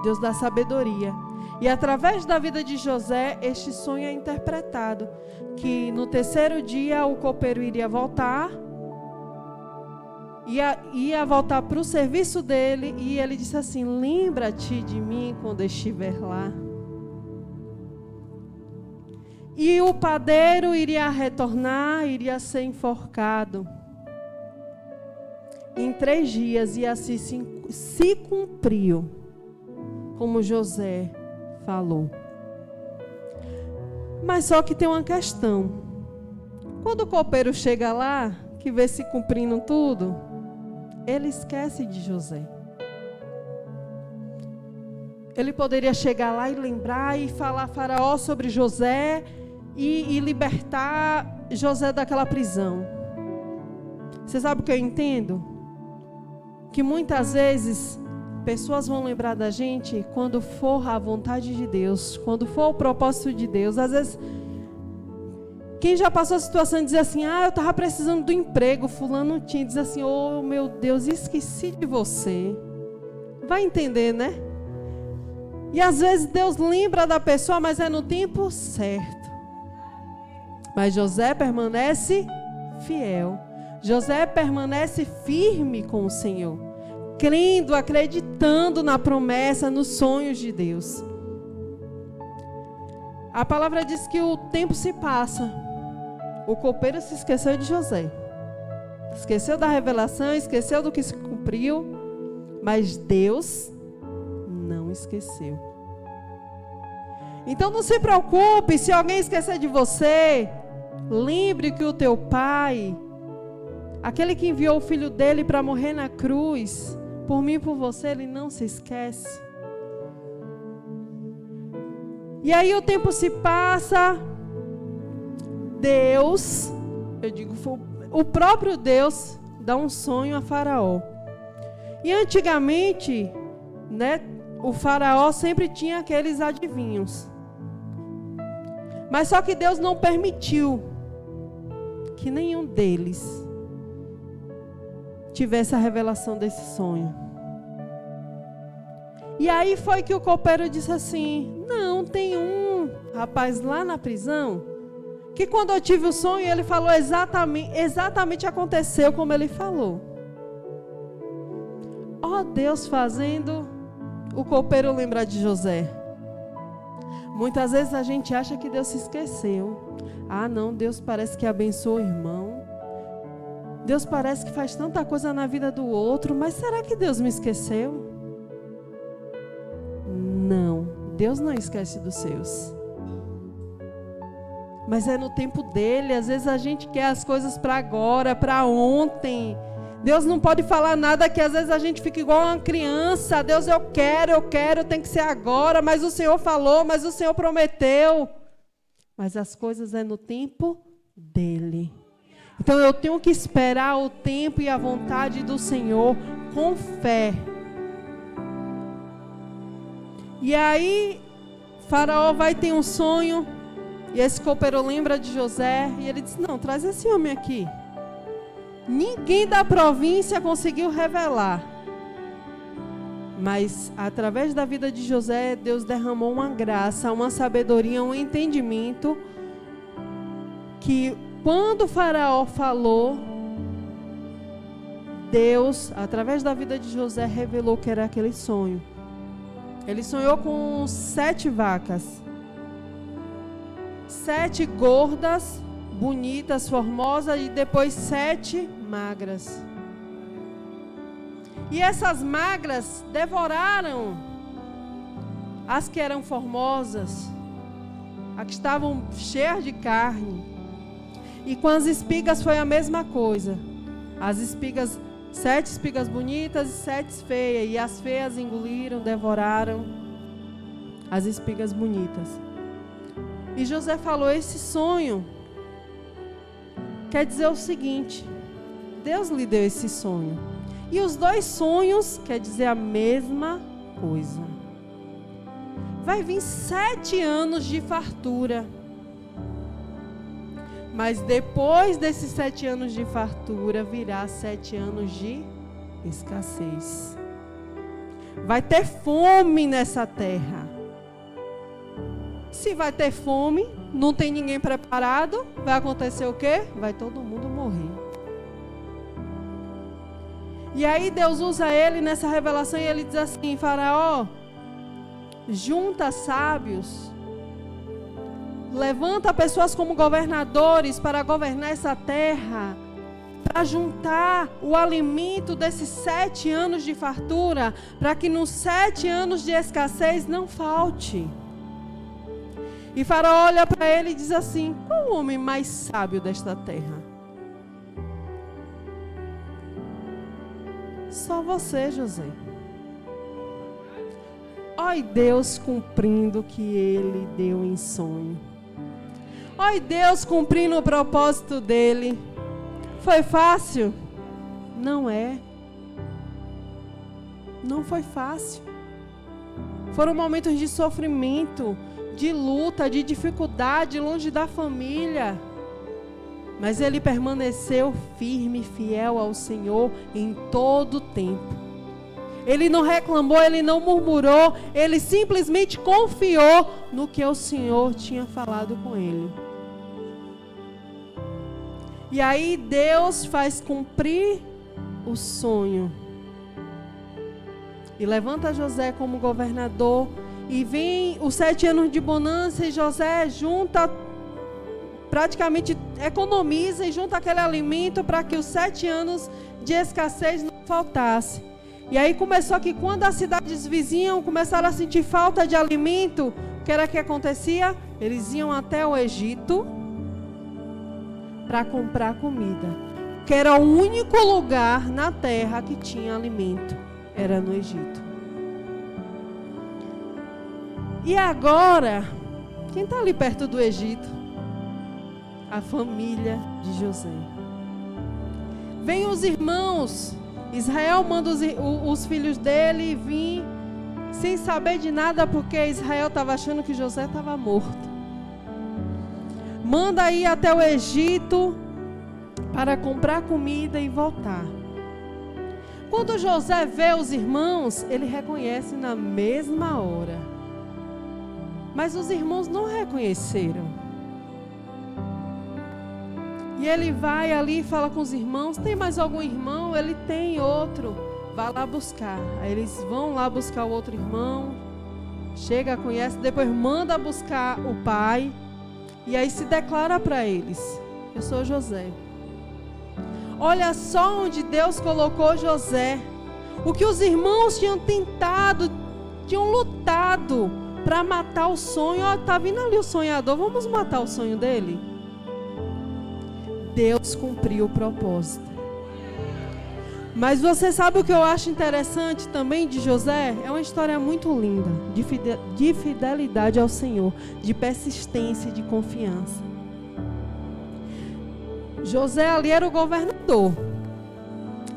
Deus dá sabedoria. E através da vida de José, este sonho é interpretado. Que no terceiro dia o copeiro iria voltar. Ia voltar para o serviço dele e ele disse assim, lembra-te de mim quando estiver lá. E o padeiro iria retornar, iria ser enforcado. Em 3 dias e assim se cumpriu, como José falou. Mas só que tem uma questão. Quando o copeiro chega lá, que vê se cumprindo tudo, ele esquece de José. Ele poderia chegar lá e lembrar e falar a Faraó sobre José e libertar José daquela prisão. Você sabe o que eu entendo? Que muitas vezes pessoas vão lembrar da gente quando for a vontade de Deus, quando for o propósito de Deus. Às vezes, quem já passou a situação de dizer assim, eu estava precisando do emprego, fulano tinha, diz assim, oh meu Deus, esqueci de você. Vai entender, né? E às vezes Deus lembra da pessoa, mas é no tempo certo. Mas José permanece fiel. José permanece firme com o Senhor, crendo, acreditando na promessa, nos sonhos de Deus. A palavra diz que o tempo se passa. O copeiro se esqueceu de José. Esqueceu da revelação, esqueceu do que se cumpriu. Mas Deus não esqueceu. Então não se preocupe se alguém esquecer de você. Lembre que o teu pai, aquele que enviou o filho dele para morrer na cruz, por mim e por você, ele não se esquece. E aí o tempo se passa, Deus, o próprio Deus dá um sonho a Faraó. E antigamente, né, o Faraó sempre tinha aqueles adivinhos. Mas só que Deus não permitiu que nenhum deles tivesse a revelação desse sonho. E aí foi que o copeiro disse assim: não, tem um rapaz lá na prisão que quando eu tive o sonho ele falou exatamente aconteceu como ele falou. Ó Deus fazendo o copeiro lembrar de José. Muitas vezes a gente acha que Deus se esqueceu. Ah não, Deus parece que abençoa o irmão. Deus parece que faz tanta coisa na vida do outro, mas será que Deus me esqueceu? Não, Deus não esquece dos seus. Mas é no tempo dele. Às vezes a gente quer as coisas para agora, para ontem. Deus não pode falar nada que às vezes a gente fica igual uma criança. Deus, eu quero, tem que ser agora. Mas o Senhor falou, mas o Senhor prometeu. Mas as coisas é no tempo dele. Então eu tenho que esperar o tempo e a vontade do Senhor com fé. E aí, Faraó vai ter um sonho. E esse copeiro lembra de José. E ele diz: não, traz esse homem aqui. Ninguém da província conseguiu revelar. Mas através da vida de José, Deus derramou uma graça, uma sabedoria, um entendimento. Que quando o Faraó falou, Deus, através da vida de José, revelou que era aquele sonho. Ele sonhou com 7 vacas. 7 gordas, bonitas, formosas, e depois 7 magras. E essas magras devoraram as que eram formosas, as que estavam cheias de carne. E com as espigas foi a mesma coisa. As espigas, 7 espigas bonitas e 7 feias. E as feias engoliram, devoraram as espigas bonitas. E José falou: esse sonho quer dizer o seguinte: Deus lhe deu esse sonho. E os 2 sonhos quer dizer a mesma coisa. Vai vir 7 anos de fartura. Mas depois desses 7 anos de fartura, virá 7 anos de escassez. Vai ter fome nessa terra. Se vai ter fome, não tem ninguém preparado, vai acontecer o quê? Vai todo mundo morrer. E aí Deus usa ele nessa revelação e ele diz assim: Faraó, junta sábios, levanta pessoas como governadores para governar essa terra, para juntar o alimento desses 7 anos de fartura, para que nos 7 anos de escassez não falte. E Faraó olha para ele e diz assim: qual o homem mais sábio desta terra? Só você, José. Oi, Deus cumprindo o que ele deu em sonho. Oi, Deus cumprindo o propósito dele. Foi fácil? Não é. Não foi fácil. Foram momentos de sofrimento, de luta, de dificuldade, longe da família. Mas ele permaneceu firme, fiel ao Senhor em todo o tempo. Ele não reclamou, ele não murmurou, ele simplesmente confiou no que o Senhor tinha falado com ele. E aí Deus faz cumprir o sonho. E levanta José como governador. E vem os 7 anos de bonança e José junta, praticamente economiza e junta aquele alimento para que os 7 anos de escassez não faltasse. E aí começou que quando as cidades vizinhas começaram a sentir falta de alimento, o que era que acontecia? Eles iam até o Egito para comprar comida, que era o único lugar na terra que tinha alimento, era no Egito. E agora, quem está ali perto do Egito? A família de José. Vem os irmãos, Israel manda os filhos dele vir, sem saber de nada, porque Israel estava achando que José estava morto. Manda ir até o Egito para comprar comida e voltar. Quando José vê os irmãos, ele reconhece na mesma hora. Mas os irmãos não reconheceram. E ele vai ali e fala com os irmãos: tem mais algum irmão? Ele tem outro. Vai lá buscar. Aí eles vão lá buscar o outro irmão. Chega, conhece, depois manda buscar o pai. E aí se declara para eles: eu sou José. Olha só onde Deus colocou José. O que os irmãos tinham tentado, tinham lutado para matar o sonho. Ó, tá vindo ali o sonhador, vamos matar o sonho dele. Deus cumpriu o propósito. Mas você sabe o que eu acho interessante também de José? É uma história muito linda, de fidelidade ao Senhor, de persistência e de confiança. José ali era o governador.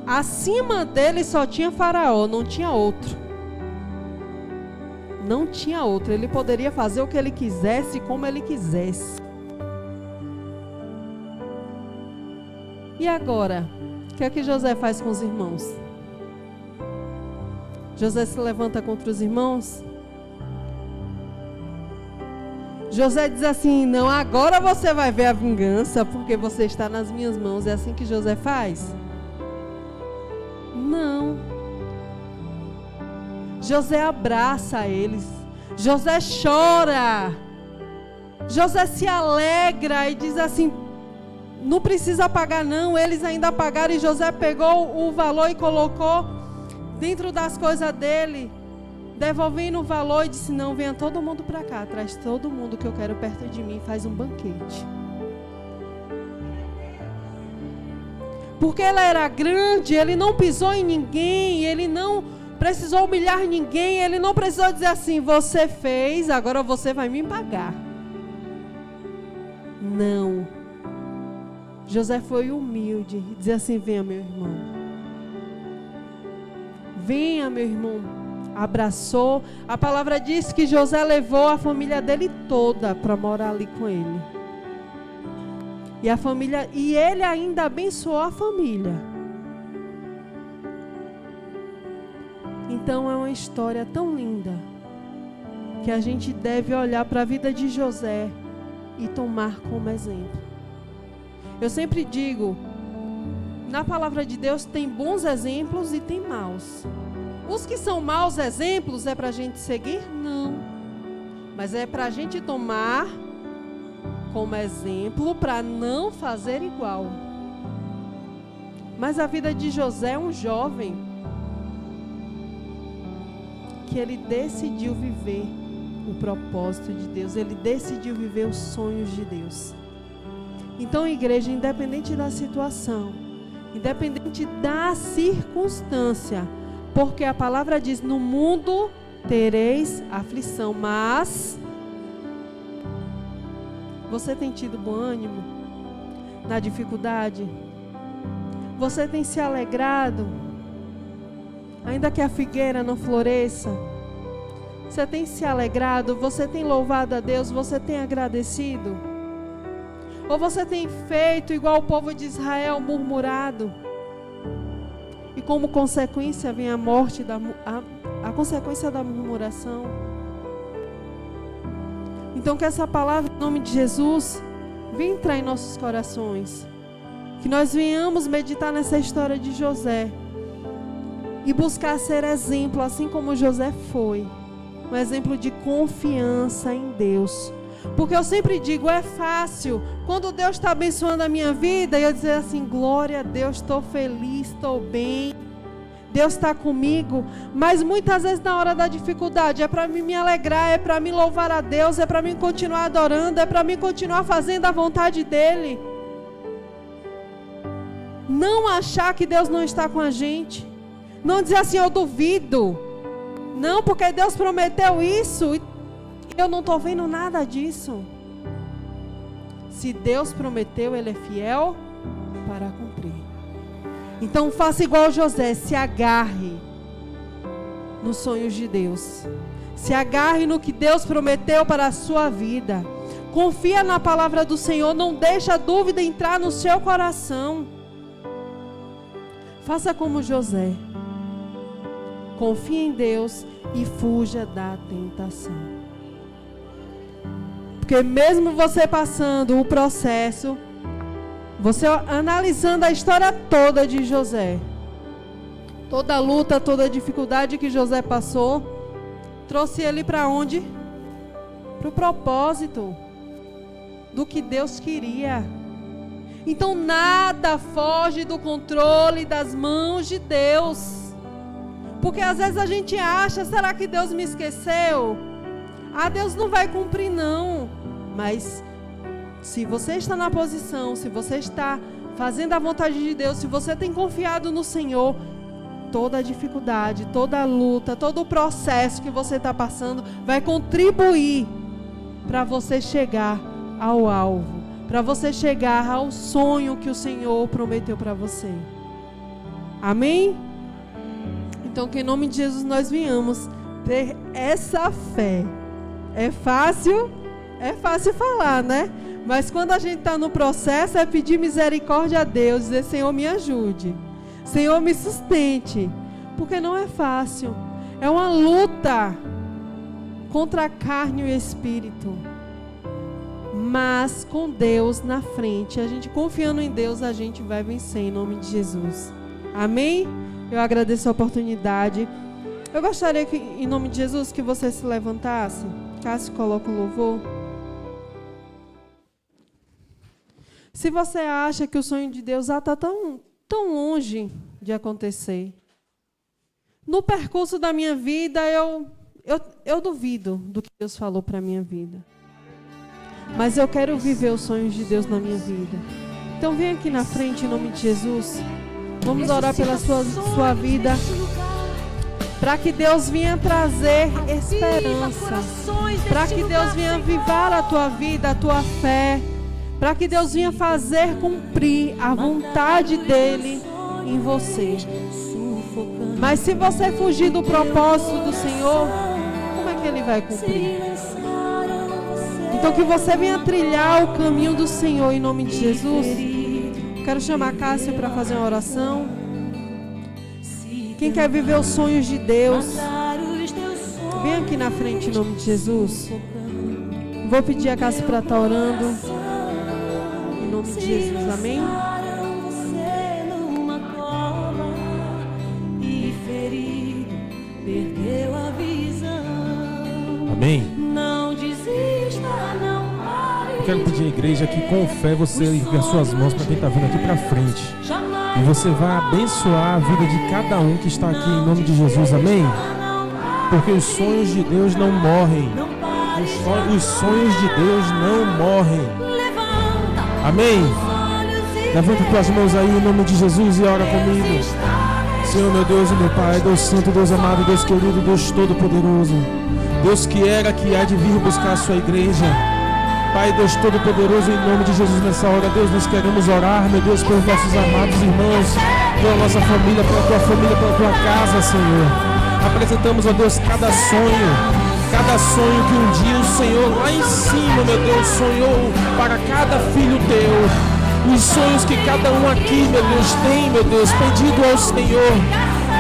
Acima dele só tinha Faraó, não tinha outro. Não tinha outro. Ele poderia fazer o que ele quisesse, como ele quisesse. E agora? O que é que José faz com os irmãos? José se levanta contra os irmãos? José diz assim: não, agora você vai ver a vingança, porque você está nas minhas mãos. É assim que José faz? Não. José abraça eles. José chora. José se alegra e diz assim: não precisa pagar não, eles ainda pagaram. E José pegou o valor e colocou dentro das coisas dele, devolvendo o valor, e disse: não, venha todo mundo para cá, traz todo mundo que eu quero perto de mim, faz um banquete. Porque ele era grande, ele não pisou em ninguém, ele não precisou humilhar ninguém, ele não precisou dizer assim: você fez, agora você vai me pagar. Não. José foi humilde e dizia assim: venha, meu irmão. Venha, meu irmão. Abraçou. A palavra diz que José levou a família dele toda para morar ali com ele. E ele ainda abençoou a família. Então é uma história tão linda que a gente deve olhar para a vida de José e tomar como exemplo. Eu sempre digo, na palavra de Deus tem bons exemplos e tem maus. Os que são maus exemplos é para a gente seguir? Não. Mas é para a gente tomar como exemplo para não fazer igual. Mas a vida de José é um jovem que ele decidiu viver o propósito de Deus. Ele decidiu viver os sonhos de Deus. Então, igreja, independente da situação, independente da circunstância, porque a palavra diz: no mundo tereis aflição, mas você tem tido bom ânimo na dificuldade? Você tem se alegrado, ainda que a figueira não floresça? Você tem se alegrado? Você tem louvado a Deus? Você tem agradecido? Ou você tem feito igual o povo de Israel, murmurado? E como consequência vem a morte, a consequência da murmuração. Então que essa palavra, em nome de Jesus, venha entrar em nossos corações. Que nós venhamos meditar nessa história de José e buscar ser exemplo, assim como José foi. Um exemplo de confiança em Deus. Porque eu sempre digo, é fácil, quando Deus está abençoando a minha vida, eu dizer assim, glória a Deus, estou feliz, estou bem, Deus está comigo. Mas muitas vezes na hora da dificuldade, é para mim me alegrar, é para mim louvar a Deus, é para mim continuar adorando, é para mim continuar fazendo a vontade dEle. Não achar que Deus não está com a gente. Não dizer assim, eu duvido. Não, porque Deus prometeu isso e eu não estou vendo nada disso. Se Deus prometeu, Ele é fiel para cumprir. Então faça igual José, se agarre nos sonhos de Deus. Se agarre no que Deus prometeu para a sua vida. Confia na palavra do Senhor, não deixa a dúvida entrar no seu coração. Faça como José. Confie em Deus e fuja da tentação. Porque mesmo você passando o processo, você analisando a história toda de José, toda a luta, toda a dificuldade que José passou, trouxe ele para onde? Para o propósito do que Deus queria. Então nada foge do controle das mãos de Deus. Porque às vezes a gente acha, será que Deus me esqueceu? Ah, Deus não vai cumprir não. Mas se você está na posição, se você está fazendo a vontade de Deus, se você tem confiado no Senhor, toda a dificuldade, toda a luta, todo o processo que você está passando vai contribuir para você chegar ao alvo, para você chegar ao sonho que o Senhor prometeu para você. Amém? Então que em nome de Jesus nós venhamos ter essa fé. É fácil falar, né? Mas quando a gente está no processo é pedir misericórdia a Deus, dizer, Senhor, me ajude, Senhor, me sustente, porque não é fácil, é uma luta contra a carne e o espírito, mas com Deus na frente, a gente confiando em Deus, a gente vai vencer em nome de Jesus. Amém? Eu agradeço a oportunidade. Eu gostaria que, em nome de Jesus, que você se levantasse. Cássio, coloca o louvor. Se você acha que o sonho de Deus está tão longe de acontecer, no percurso da minha vida, eu duvido do que Deus falou para a minha vida. Mas eu quero viver os sonhos de Deus na minha vida. Então vem aqui na frente, em nome de Jesus. Vamos orar pela sua vida, para que Deus venha trazer esperança, para que Deus venha avivar a tua vida, a tua fé, para que Deus venha fazer cumprir a vontade dEle em você. Mas se você fugir do propósito do Senhor, como é que Ele vai cumprir? Então que você venha trilhar o caminho do Senhor em nome de Jesus. Quero chamar a Cássia para fazer uma oração. Quem quer viver os sonhos de Deus, vem aqui na frente em nome de Jesus. Vou pedir a Cássia para estar orando. Em nome de Jesus, amém? Amém. Eu quero pedir à igreja que com fé você ergue as suas mãos para quem está vindo aqui para frente. E você vai abençoar a vida de cada um que está aqui em nome de Jesus, amém? Porque os sonhos de Deus não morrem. Os sonhos de Deus não morrem. Amém? Levanta tuas mãos aí em nome de Jesus e ora comigo. Senhor, meu Deus e meu Pai, Deus Santo, Deus amado, Deus querido, Deus Todo-Poderoso. Deus que era, que há de vir buscar a sua igreja. Pai, Deus Todo-Poderoso, em nome de Jesus nessa hora, Deus, nós queremos orar, meu Deus, pelos nossos amados irmãos, pela nossa família, pela tua casa, Senhor. Apresentamos, ó Deus, cada sonho que um dia o Senhor lá em cima, meu Deus, sonhou para cada filho teu. Os sonhos que cada um aqui, meu Deus, tem, meu Deus, pedido ao Senhor.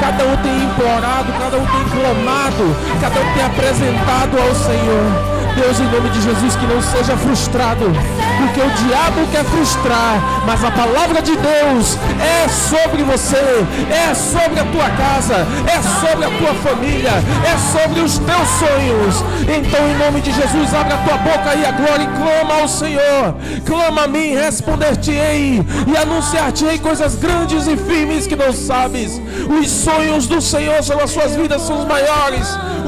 Cada um tem implorado, cada um tem clamado, cada um tem apresentado ao Senhor. Deus, em nome de Jesus, que não seja frustrado, porque o diabo quer frustrar, mas a palavra de Deus é sobre você, é sobre a tua casa, é sobre a tua família, é sobre os teus sonhos. Então, em nome de Jesus, abre a tua boca e agora e clama ao Senhor. Clama a mim, responder-te-ei e anunciar-te-ei coisas grandes e firmes que não sabes. Os sonhos do Senhor sobre as suas vidas são os maiores.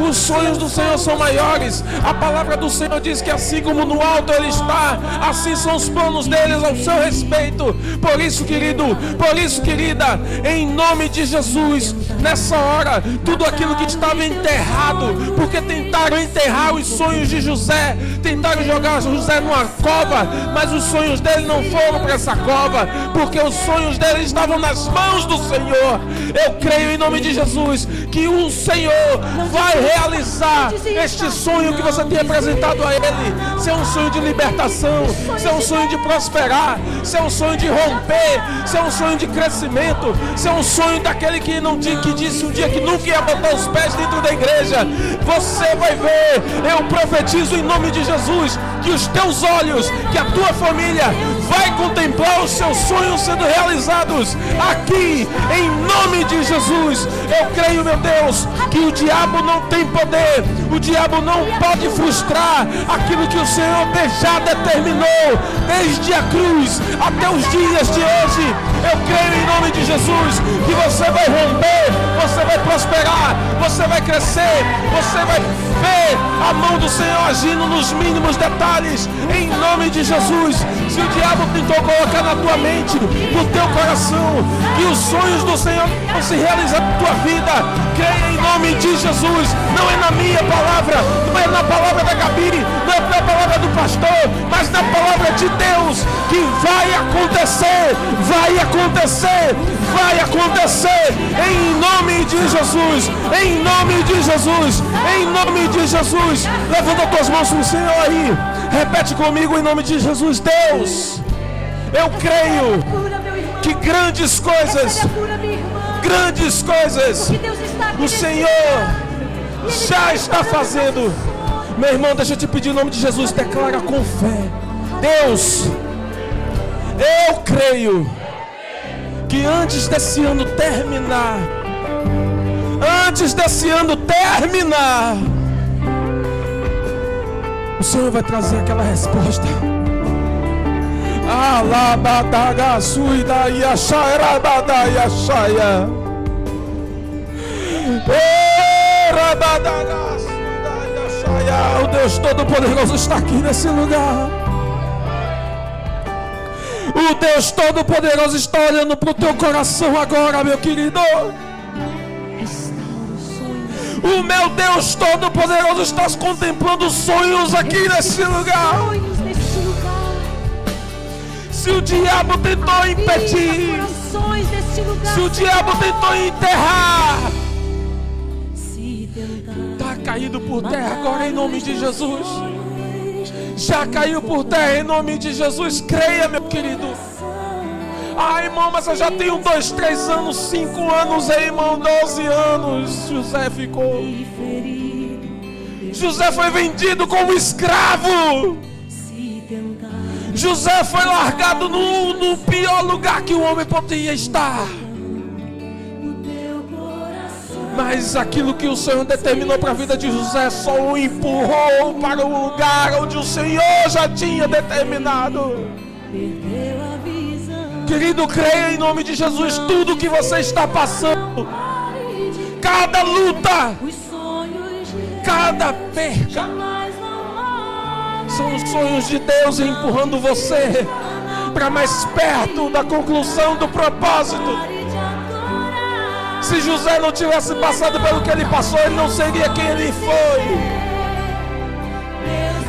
Os sonhos do Senhor são maiores. A palavra do Senhor diz que assim como no alto Ele está, assim são os planos deles ao seu respeito. Por isso, querido, por isso, querida, em nome de Jesus, nessa hora, tudo aquilo que estava enterrado, porque tentaram enterrar os sonhos de José, tentaram jogar José numa cova, mas os sonhos dele não foram para essa cova, porque os sonhos dele estavam nas mãos do Senhor. Eu creio em nome de Jesus que o Senhor vai realizar este sonho que você tem apresentado a Ele. Se é um sonho de libertação, se é um sonho de prosperar, se é um sonho de romper, se é um sonho de crescimento, se é um sonho daquele que disse um dia que nunca ia botar os pés dentro da igreja, você vai ver. Eu profetizo em nome de Jesus que os teus olhos, que a tua família vai contemplar os seus sonhos sendo realizados aqui, em nome de Jesus. Eu creio, meu Deus, que o diabo não tem poder, o diabo não pode frustrar aquilo que o Senhor já determinou, desde a cruz até os dias de hoje. Eu creio em nome de Jesus que você vai romper, você vai prosperar, você vai crescer, você vai ver a mão do Senhor agindo nos mínimos detalhes, em nome de Jesus. Se o diabo tentou colocar na tua mente, no teu coração, que os sonhos do Senhor vão se realizar na tua vida, creia em nome de Jesus. Não é na minha palavra, não é na palavra da Gabi, não é na palavra do pastor, mas na palavra de Deus, que vai acontecer, vai acontecer, vai acontecer, em nome de Jesus, em nome de Jesus, em nome de Jesus. Levanta as tuas mãos para o Senhor aí, repete comigo em nome de Jesus. Deus, eu creio que grandes coisas o Senhor já está fazendo. Meu irmão, deixa eu te pedir em nome de Jesus, declara com fé. Deus, eu creio que antes desse ano terminar, o Senhor vai trazer aquela resposta. O Deus Todo-Poderoso está aqui nesse lugar. O Deus Todo-Poderoso está olhando para o teu coração agora, meu querido. O meu Deus Todo-Poderoso está contemplando sonhos aqui nesse lugar. Se o diabo tentou impedir, se o diabo tentou enterrar, está caído por terra agora em nome de Jesus. Já caiu por terra em nome de Jesus. Creia, meu querido. Ah, irmão, mas eu já tenho 2, 3 anos, 5 anos, irmão, 12 anos. José ficou. José foi vendido como escravo. José foi largado no pior lugar que o homem poderia estar. Mas aquilo que o Senhor determinou para a vida de José só o empurrou para o lugar onde o Senhor já tinha determinado. Querido, creia em nome de Jesus. Tudo que você está passando, cada luta, cada perca, são os sonhos de Deus empurrando você para mais perto da conclusão do propósito. Se José não tivesse passado pelo que ele passou, ele não seria quem ele foi.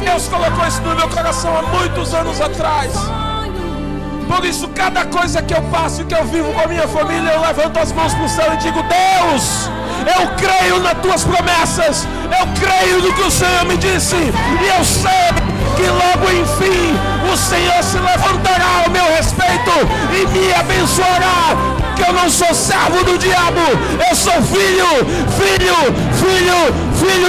Deus colocou isso no meu coração há muitos anos atrás. Por isso, cada coisa que eu passo e que eu vivo com a minha família, eu levanto as mãos para o céu e digo: Deus, eu creio nas tuas promessas, eu creio no que o Senhor me disse, e eu sei que logo enfim o Senhor se levantará ao meu respeito e me abençoará. Que eu não sou servo do diabo, eu sou filho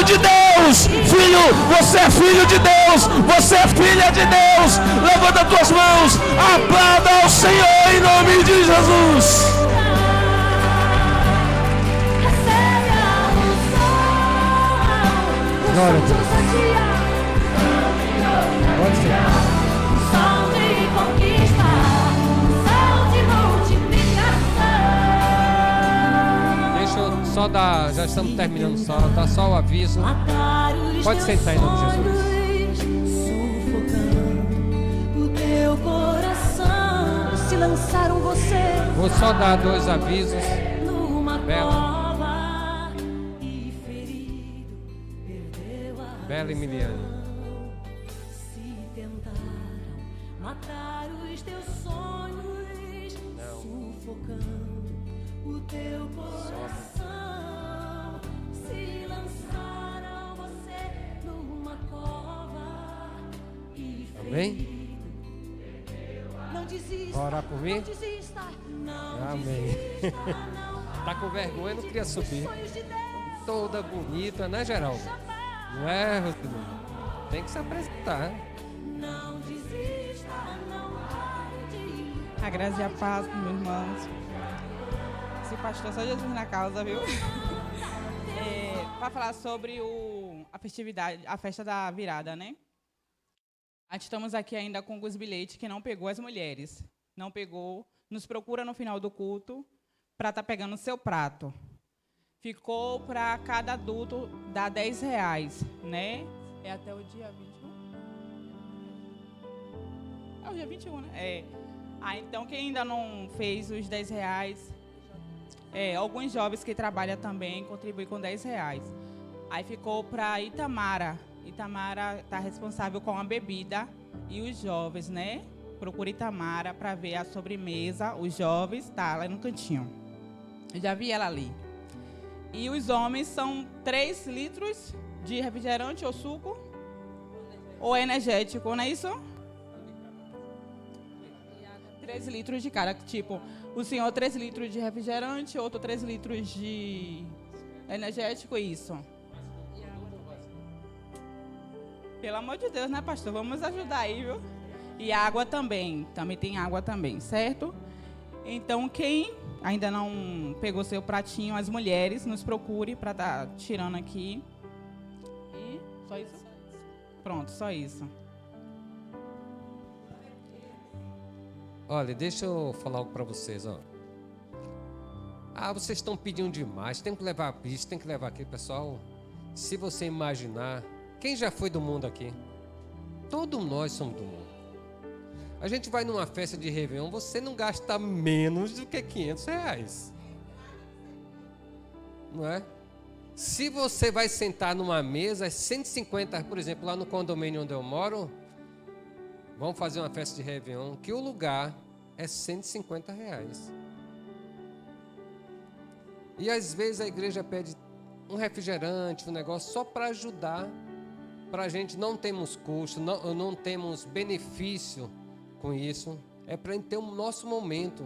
de Deus. Jesus. Filho, você é filho de Deus. Você é filha de Deus. Levanta as tuas mãos. Aplauda ao Senhor em nome de Jesus. Glória a Deus. Pode ser. Sol de conquista, sol de multiplicação. Deixa eu só dar, já estamos terminando só, dá só o aviso. Pode sentar em nome de Jesus. Sufocando o teu coração. Se lançaram você Vou só dar 2 avisos. numa Bela. cova e ferido perdeu a Bela e Miliane. Se tentaram matar os teus sonhos, sufocando o teu coração. Se lançaram você numa cova e Amém? ferido. Não desista, Vai orar por mim? não desista, não Amém. desista, não Tá com vergonha, não queria subir. sonhos de Deus. Toda bonita, né, Geraldo? Não é, Rodrigo? Tem que se apresentar. Não desista, não pare de lutar. A graça e a paz, meus irmãos. Esse pastor só Jesus na causa, viu? Para falar sobre a festividade, a festa da virada, né? A gente estamos aqui ainda com alguns bilhetes que não pegou as mulheres. Não pegou. Nos procura no final do culto para estar pegando o seu prato. Ficou para cada adulto dar R$10, né? É até o dia 21? É o dia 21, né? É. Então, quem ainda não fez os R$10, alguns jovens que trabalham também contribuem com R$10. Aí ficou para Itamara. Itamara está responsável com a bebida e os jovens, né? Procura Itamara para ver a sobremesa. Os jovens, tá lá no cantinho. Eu já vi ela ali. E os homens são 3 litros de refrigerante ou suco ou energético, não é isso? 3 litros de cada. Tipo, o senhor 3 litros de refrigerante, outro 3 litros de energético, isso. Pelo amor de Deus, né, pastor? Vamos ajudar aí, viu? E água também. Também tem água também, certo? Então, quem ainda não pegou seu pratinho, as mulheres, nos procure para estar tirando aqui. E só isso? Pronto, só isso. Olha, deixa eu falar algo para vocês, ó. Vocês estão pedindo demais, tem que levar isso, tem que levar aqui, pessoal. Se você imaginar, quem já foi do mundo aqui? Todos nós somos do mundo. A gente vai numa festa de Réveillon, você não gasta menos do que R$500. Não é? Se você vai sentar numa mesa, é 150, por exemplo, lá no condomínio onde eu moro, vamos fazer uma festa de Réveillon, que o lugar é R$150. E às vezes a igreja pede um refrigerante, um negócio, só para ajudar. Para a gente não temos custo, não temos benefício com isso. É para ter o nosso momento,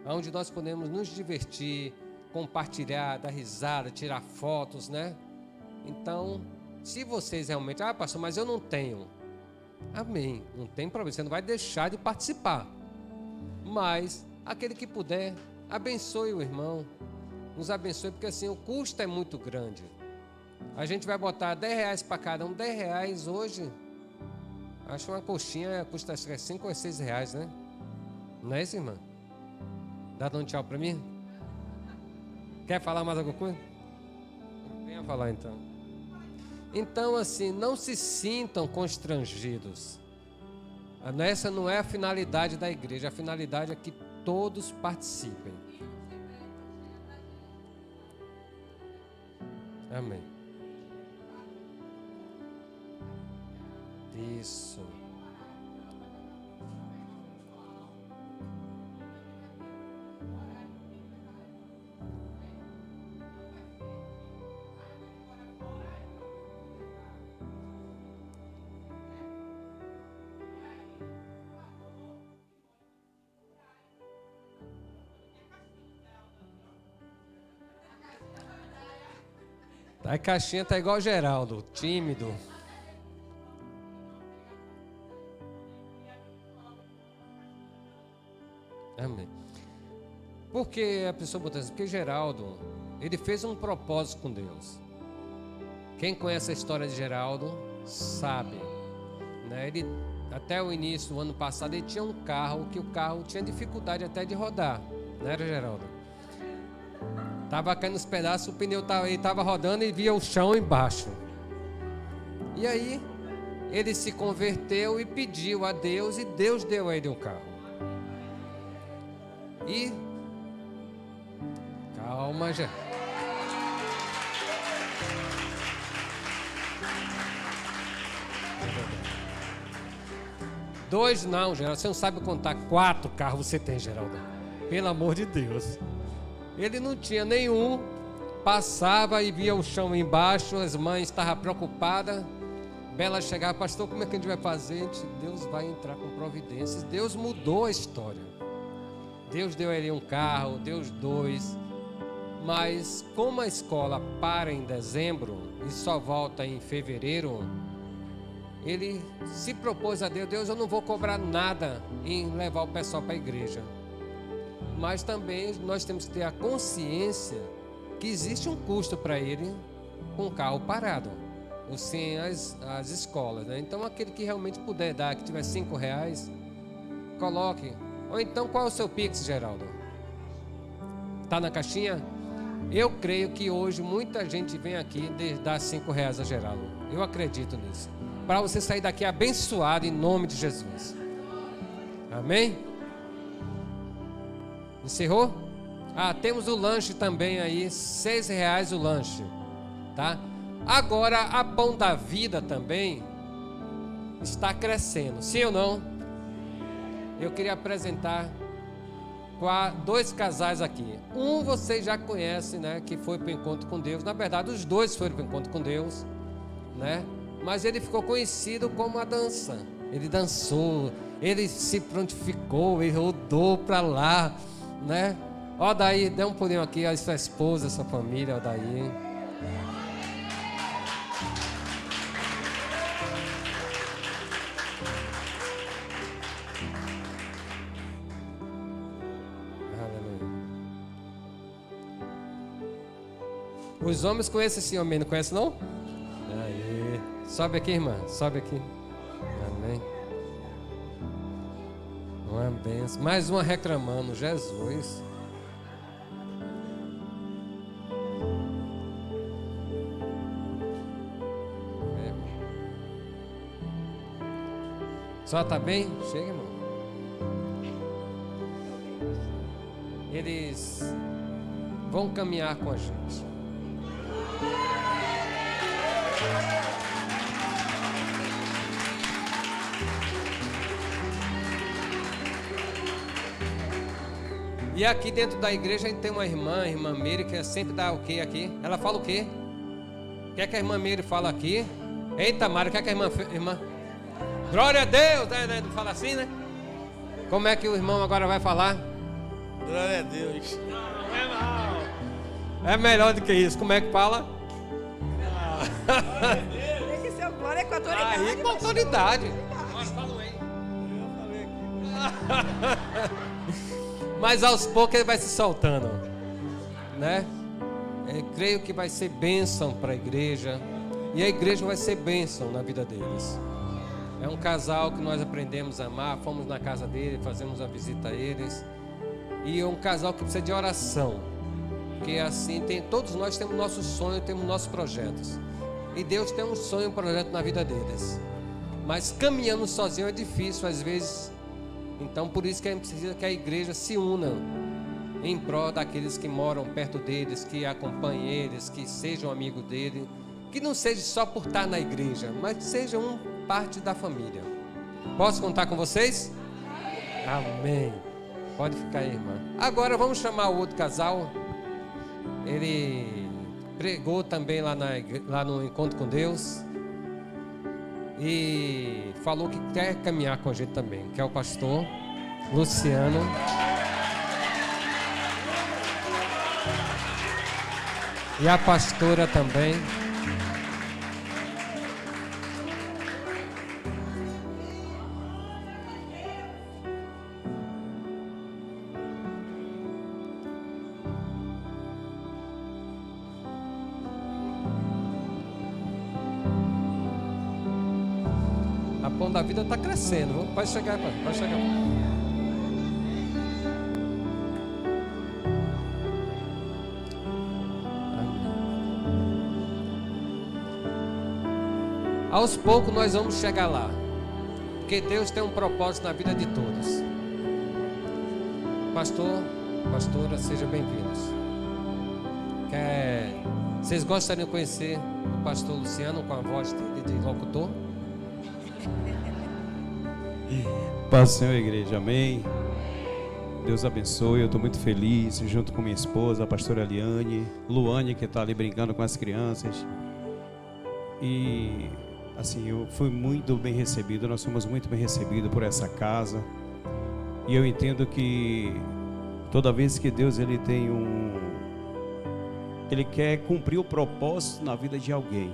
onde nós podemos nos divertir, compartilhar, dar risada, tirar fotos, né? Então, se vocês realmente, pastor, mas eu não tenho. Amém, não tem problema, você não vai deixar de participar. Mas, aquele que puder, abençoe o irmão, nos abençoe, porque assim, o custo é muito grande. A gente vai botar R$10 para cada um, R$10 hoje, acho uma coxinha custa 5 ou 6 reais, né? Não é isso, irmã? Dá um tchau para mim? Quer falar mais alguma coisa? Venha falar então. Então, assim, não se sintam constrangidos. Essa não é a finalidade da igreja. A finalidade é que todos participem. Amém. Isso. A caixinha tá igual o Geraldo, tímido. Amém. Por que a pessoa botou isso? Porque Geraldo, ele fez um propósito com Deus. Quem conhece a história de Geraldo sabe, né? Ele, até o início do ano passado, ele tinha um carro, que o carro tinha dificuldade até de rodar, não era, Geraldo? Tava caindo os pedaços, o pneu ele estava rodando e via o chão embaixo. E aí, ele se converteu e pediu a Deus, e Deus deu a ele um carro. E calma, já. Dois não, Geraldo. Você não sabe contar. 4 carros você tem, Geraldo. Pelo amor de Deus. Ele não tinha nenhum. Passava e via o chão embaixo. As mães estavam preocupadas. Bela chegava, pastor, como é que a gente vai fazer? Deus vai entrar com providências. Deus mudou a história. Deus deu a ele um carro, Deus 2. Mas como a escola para em dezembro e só volta em fevereiro, ele se propôs a Deus: Deus, eu não vou cobrar nada em levar o pessoal para a igreja. Mas também nós temos que ter a consciência que existe um custo para ele com o carro parado, ou sem as escolas, né? Então aquele que realmente puder dar, que tiver R$5, coloque. Ou então, qual é o seu Pix, Geraldo? Está na caixinha? Eu creio que hoje muita gente vem aqui dar R$5 a Geraldo. Eu acredito nisso. Para você sair daqui abençoado em nome de Jesus. Amém? Encerrou? Temos o lanche também aí, R$6 o lanche. Tá? Agora, a Pão da Vida também está crescendo. Sim ou não? Eu queria apresentar 2 casais aqui. Um vocês já conhecem, né? Que foi para o encontro com Deus. Na verdade, os 2 foram para o encontro com Deus, né? Mas ele ficou conhecido como a dança. Ele dançou, ele se prontificou, ele rodou para lá, né? Ó, daí, dê um pulinho aqui, a sua esposa, a sua família, ó, daí. Os homens conhecem esse homem, não conhecem não? Aí. Sobe aqui, irmã, sobe aqui. Amém. Uma benção. Mais uma reclamando, Jesus. Só tá bem? Chega, irmão. Eles vão caminhar com a gente. E aqui dentro da igreja a gente tem uma irmã, a irmã Meire, que sempre dá o quê aqui? Ela fala o quê? O que é que a irmã Meire fala aqui? Eita, Mário, o que é que a irmã? Glória a Deus, né? Não fala assim, né? Como é que o irmão agora vai falar? Glória a Deus. Não é mal. É melhor do que isso. Como é que fala? Tem que ser o glória com autoridade. Aí com autoridade. Mas aos poucos ele vai se soltando, né? Creio que vai ser bênção para a igreja. E a igreja vai ser bênção na vida deles. É um casal que nós aprendemos a amar. Fomos na casa dele, fazemos a visita a eles. E é um casal que precisa de oração. Porque assim, todos nós temos nossos sonhos, temos nossos projetos. E Deus tem um sonho, um projeto na vida deles. Mas caminhando sozinho é difícil às vezes. Então por isso que a gente precisa que a igreja se una em prol daqueles que moram perto deles, que acompanhem eles, que sejam amigos dele. Que não seja só por estar na igreja, mas que seja parte da família. Posso contar com vocês? Amém. Pode ficar aí, irmã. Agora vamos chamar o outro casal. Ele pregou também lá no Encontro com Deus. E falou que quer caminhar com a gente também, que é o pastor Luciano. E a pastora também. A Pão da Vida está crescendo, viu? Pode chegar, pode chegar. Aos poucos nós vamos chegar lá, porque Deus tem um propósito na vida de todos. Pastor, pastora, sejam bem-vindos. Vocês gostariam de conhecer o pastor Luciano com a voz de locutor? Paz do Senhor, igreja, amém. Deus abençoe, eu estou muito feliz, junto com minha esposa, a pastora Eliane, Luane, que está ali brincando com as crianças. E assim, eu fui muito bem recebido, nós fomos muito bem recebidos por essa casa. E eu entendo que toda vez que Deus ele quer cumprir o propósito na vida de alguém,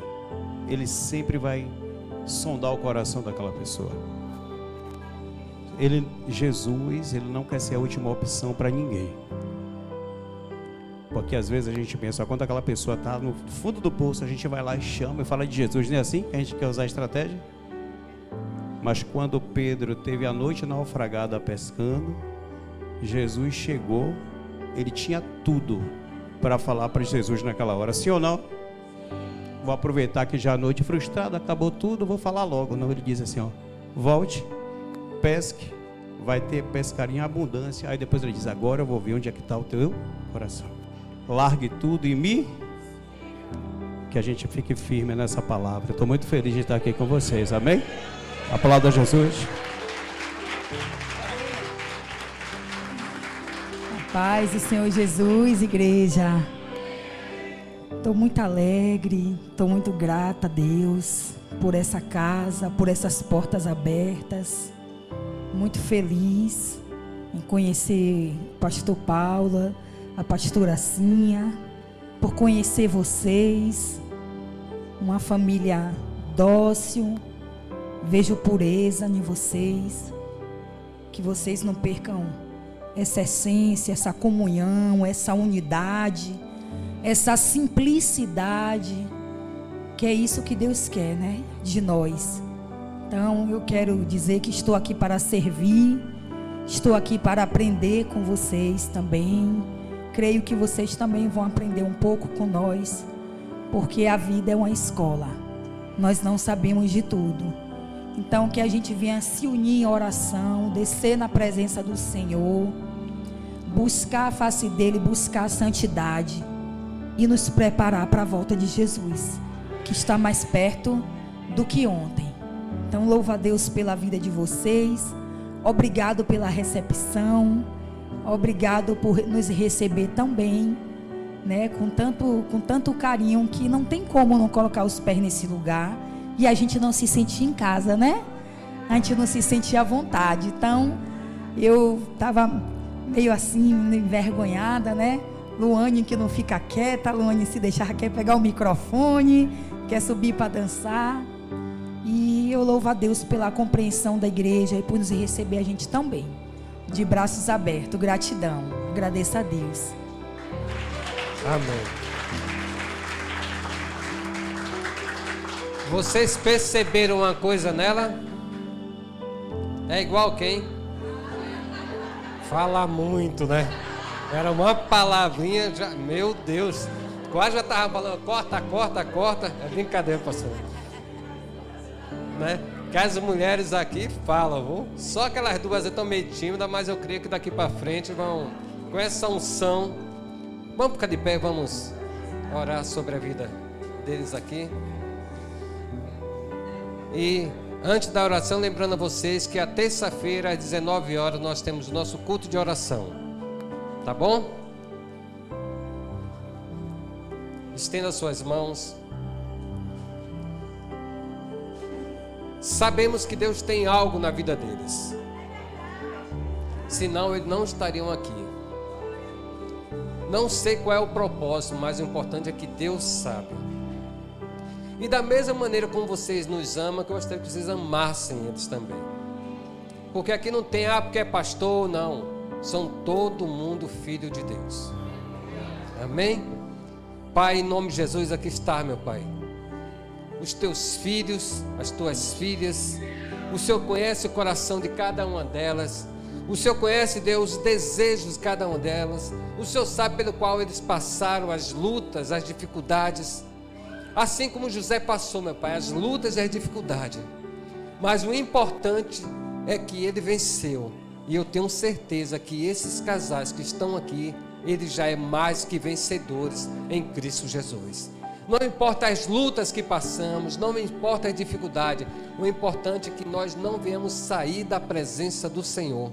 Ele sempre vai sondar o coração daquela pessoa. Jesus, ele não quer ser a última opção para ninguém. Porque às vezes a gente pensa, quando aquela pessoa está no fundo do poço, a gente vai lá e chama e fala de Jesus. Não é assim que a gente quer usar a estratégia? Mas quando Pedro teve a noite naufragada pescando, Jesus chegou, ele tinha tudo para falar para Jesus naquela hora. Sim ou não? Vou aproveitar que já a noite frustrada, acabou tudo, vou falar logo. Não, ele diz assim, ó, volte, pesque, vai ter pescaria em abundância. Aí depois ele diz, agora eu vou ver onde é que está o teu coração. Largue tudo e que a gente fique firme nessa palavra. Estou muito feliz de estar aqui com vocês, amém? Aplauda Jesus. Paz do Senhor Jesus, igreja. Estou muito alegre, estou muito grata a Deus por essa casa, por essas portas abertas. Muito feliz em conhecer o pastor Paula, a pastora Cinha, por conhecer vocês, uma família dócil. Vejo pureza em vocês, que vocês não percam essa essência, essa comunhão, essa unidade, essa simplicidade, que é isso que Deus quer, né, de nós. Então eu quero dizer que estou aqui para servir, estou aqui para aprender com vocês também. Creio que vocês também vão aprender um pouco com nós, porque a vida é uma escola, nós não sabemos de tudo. Então que a gente venha se unir em oração, descer na presença do Senhor, buscar a face dele, buscar a santidade e nos preparar para a volta de Jesus, que está mais perto do que ontem. Então louva a Deus pela vida de vocês, obrigado pela recepção, obrigado por nos receber tão bem, né, com tanto carinho, que não tem como não colocar os pés nesse lugar e a gente não se sentir em casa, né? A gente não se sentir à vontade. Então eu estava meio assim, envergonhada, né? Luane que não fica quieta, Luane se deixar quer pegar o microfone, quer subir para dançar. E eu louvo a Deus pela compreensão da igreja e por nos receber a gente tão bem, de braços abertos. Gratidão, agradeço a Deus. Amém. Vocês perceberam uma coisa nela? É igual quem? Fala muito, né? Era uma palavrinha, já, meu Deus, quase já estava falando, corta. É brincadeira, pastor. Né? Que as mulheres aqui falam, viu? Só aquelas duas estão meio tímidas, mas eu creio que daqui para frente vão, com essa unção, vamos ficar de pé, vamos orar sobre a vida deles aqui. E antes da oração, lembrando a vocês que a terça-feira às 19 horas nós temos o nosso culto de oração, tá bom? Estenda suas mãos. Sabemos que Deus tem algo na vida deles, senão eles não estariam aqui. Não sei qual é o propósito, mas o importante é que Deus sabe. E da mesma maneira como vocês nos amam, que eu gostaria que vocês amassem eles também. Porque aqui não tem, porque é pastor, não. São todo mundo filho de Deus. Amém? Pai, em nome de Jesus, aqui está, meu Pai. Os teus filhos, as tuas filhas. O Senhor conhece o coração de cada uma delas. O Senhor conhece, Deus, os desejos de cada uma delas. O Senhor sabe pelo qual eles passaram as lutas, as dificuldades. Assim como José passou, meu Pai, as lutas e as dificuldades. Mas o importante é que ele venceu. E eu tenho certeza que esses casais que estão aqui, eles já é mais que vencedores em Cristo Jesus. Não importa as lutas que passamos, não importa as dificuldades. O importante é que nós não venhamos sair da presença do Senhor.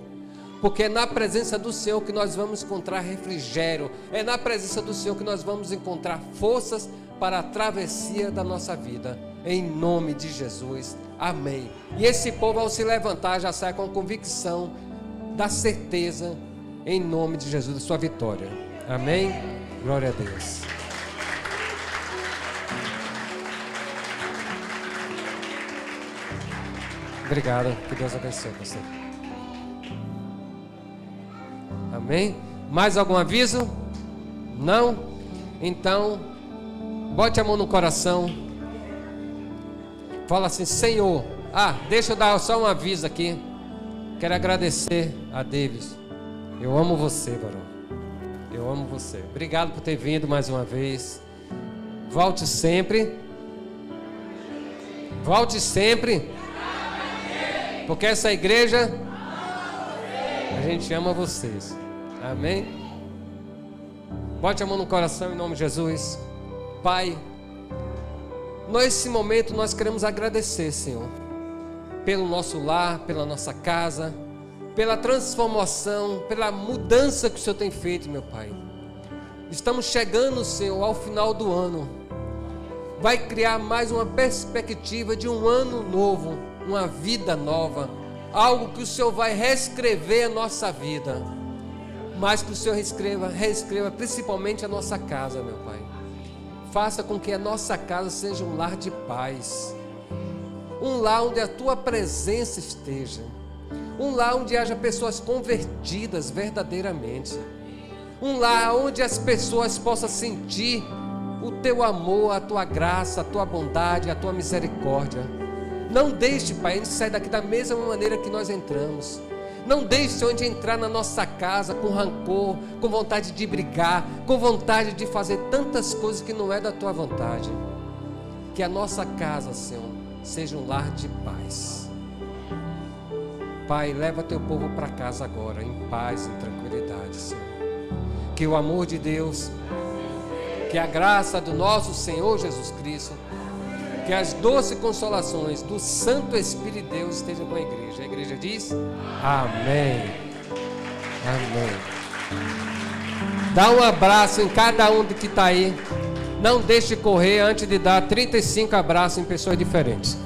Porque é na presença do Senhor que nós vamos encontrar refrigério. É na presença do Senhor que nós vamos encontrar forças para a travessia da nossa vida. Em nome de Jesus. Amém. E esse povo, ao se levantar, já sai com a convicção da certeza, em nome de Jesus, da sua vitória. Amém? Glória a Deus. Obrigado. Que Deus abençoe você. Amém? Mais algum aviso? Não? Então, bote a mão no coração. Fala assim: Senhor. Deixa eu dar só um aviso aqui. Quero agradecer a Davis. Eu amo você, varão. Eu amo você. Obrigado por ter vindo mais uma vez. Volte sempre. Volte sempre. Porque essa igreja, a gente ama vocês. Amém? Bote a mão no coração em nome de Jesus. Pai, nesse momento nós queremos agradecer, Senhor, pelo nosso lar, pela nossa casa, pela transformação, pela mudança que o Senhor tem feito, meu Pai. Estamos chegando, Senhor, ao final do ano. Vai criar mais uma perspectiva de um ano novo, uma vida nova, algo que o Senhor vai reescrever a nossa vida, mas que o Senhor reescreva principalmente a nossa casa, meu Pai. Faça com que a nossa casa seja um lar de paz, um lar onde a Tua presença esteja, um lar onde haja pessoas convertidas verdadeiramente, um lar onde as pessoas possam sentir o Teu amor, a Tua graça, a Tua bondade, a Tua misericórdia. Não deixe, Pai, a gente sair daqui da mesma maneira que nós entramos. Não deixe, Senhor, de entrar na nossa casa com rancor, com vontade de brigar, com vontade de fazer tantas coisas que não é da Tua vontade. Que a nossa casa, Senhor, seja um lar de paz. Pai, leva Teu povo para casa agora, em paz, em tranquilidade, Senhor. Que o amor de Deus, que a graça do nosso Senhor Jesus Cristo, que as doces consolações do Santo Espírito de Deus estejam com a igreja. A igreja diz: amém. Amém. Dá um abraço em cada um que está aí. Não deixe correr antes de dar 35 abraços em pessoas diferentes.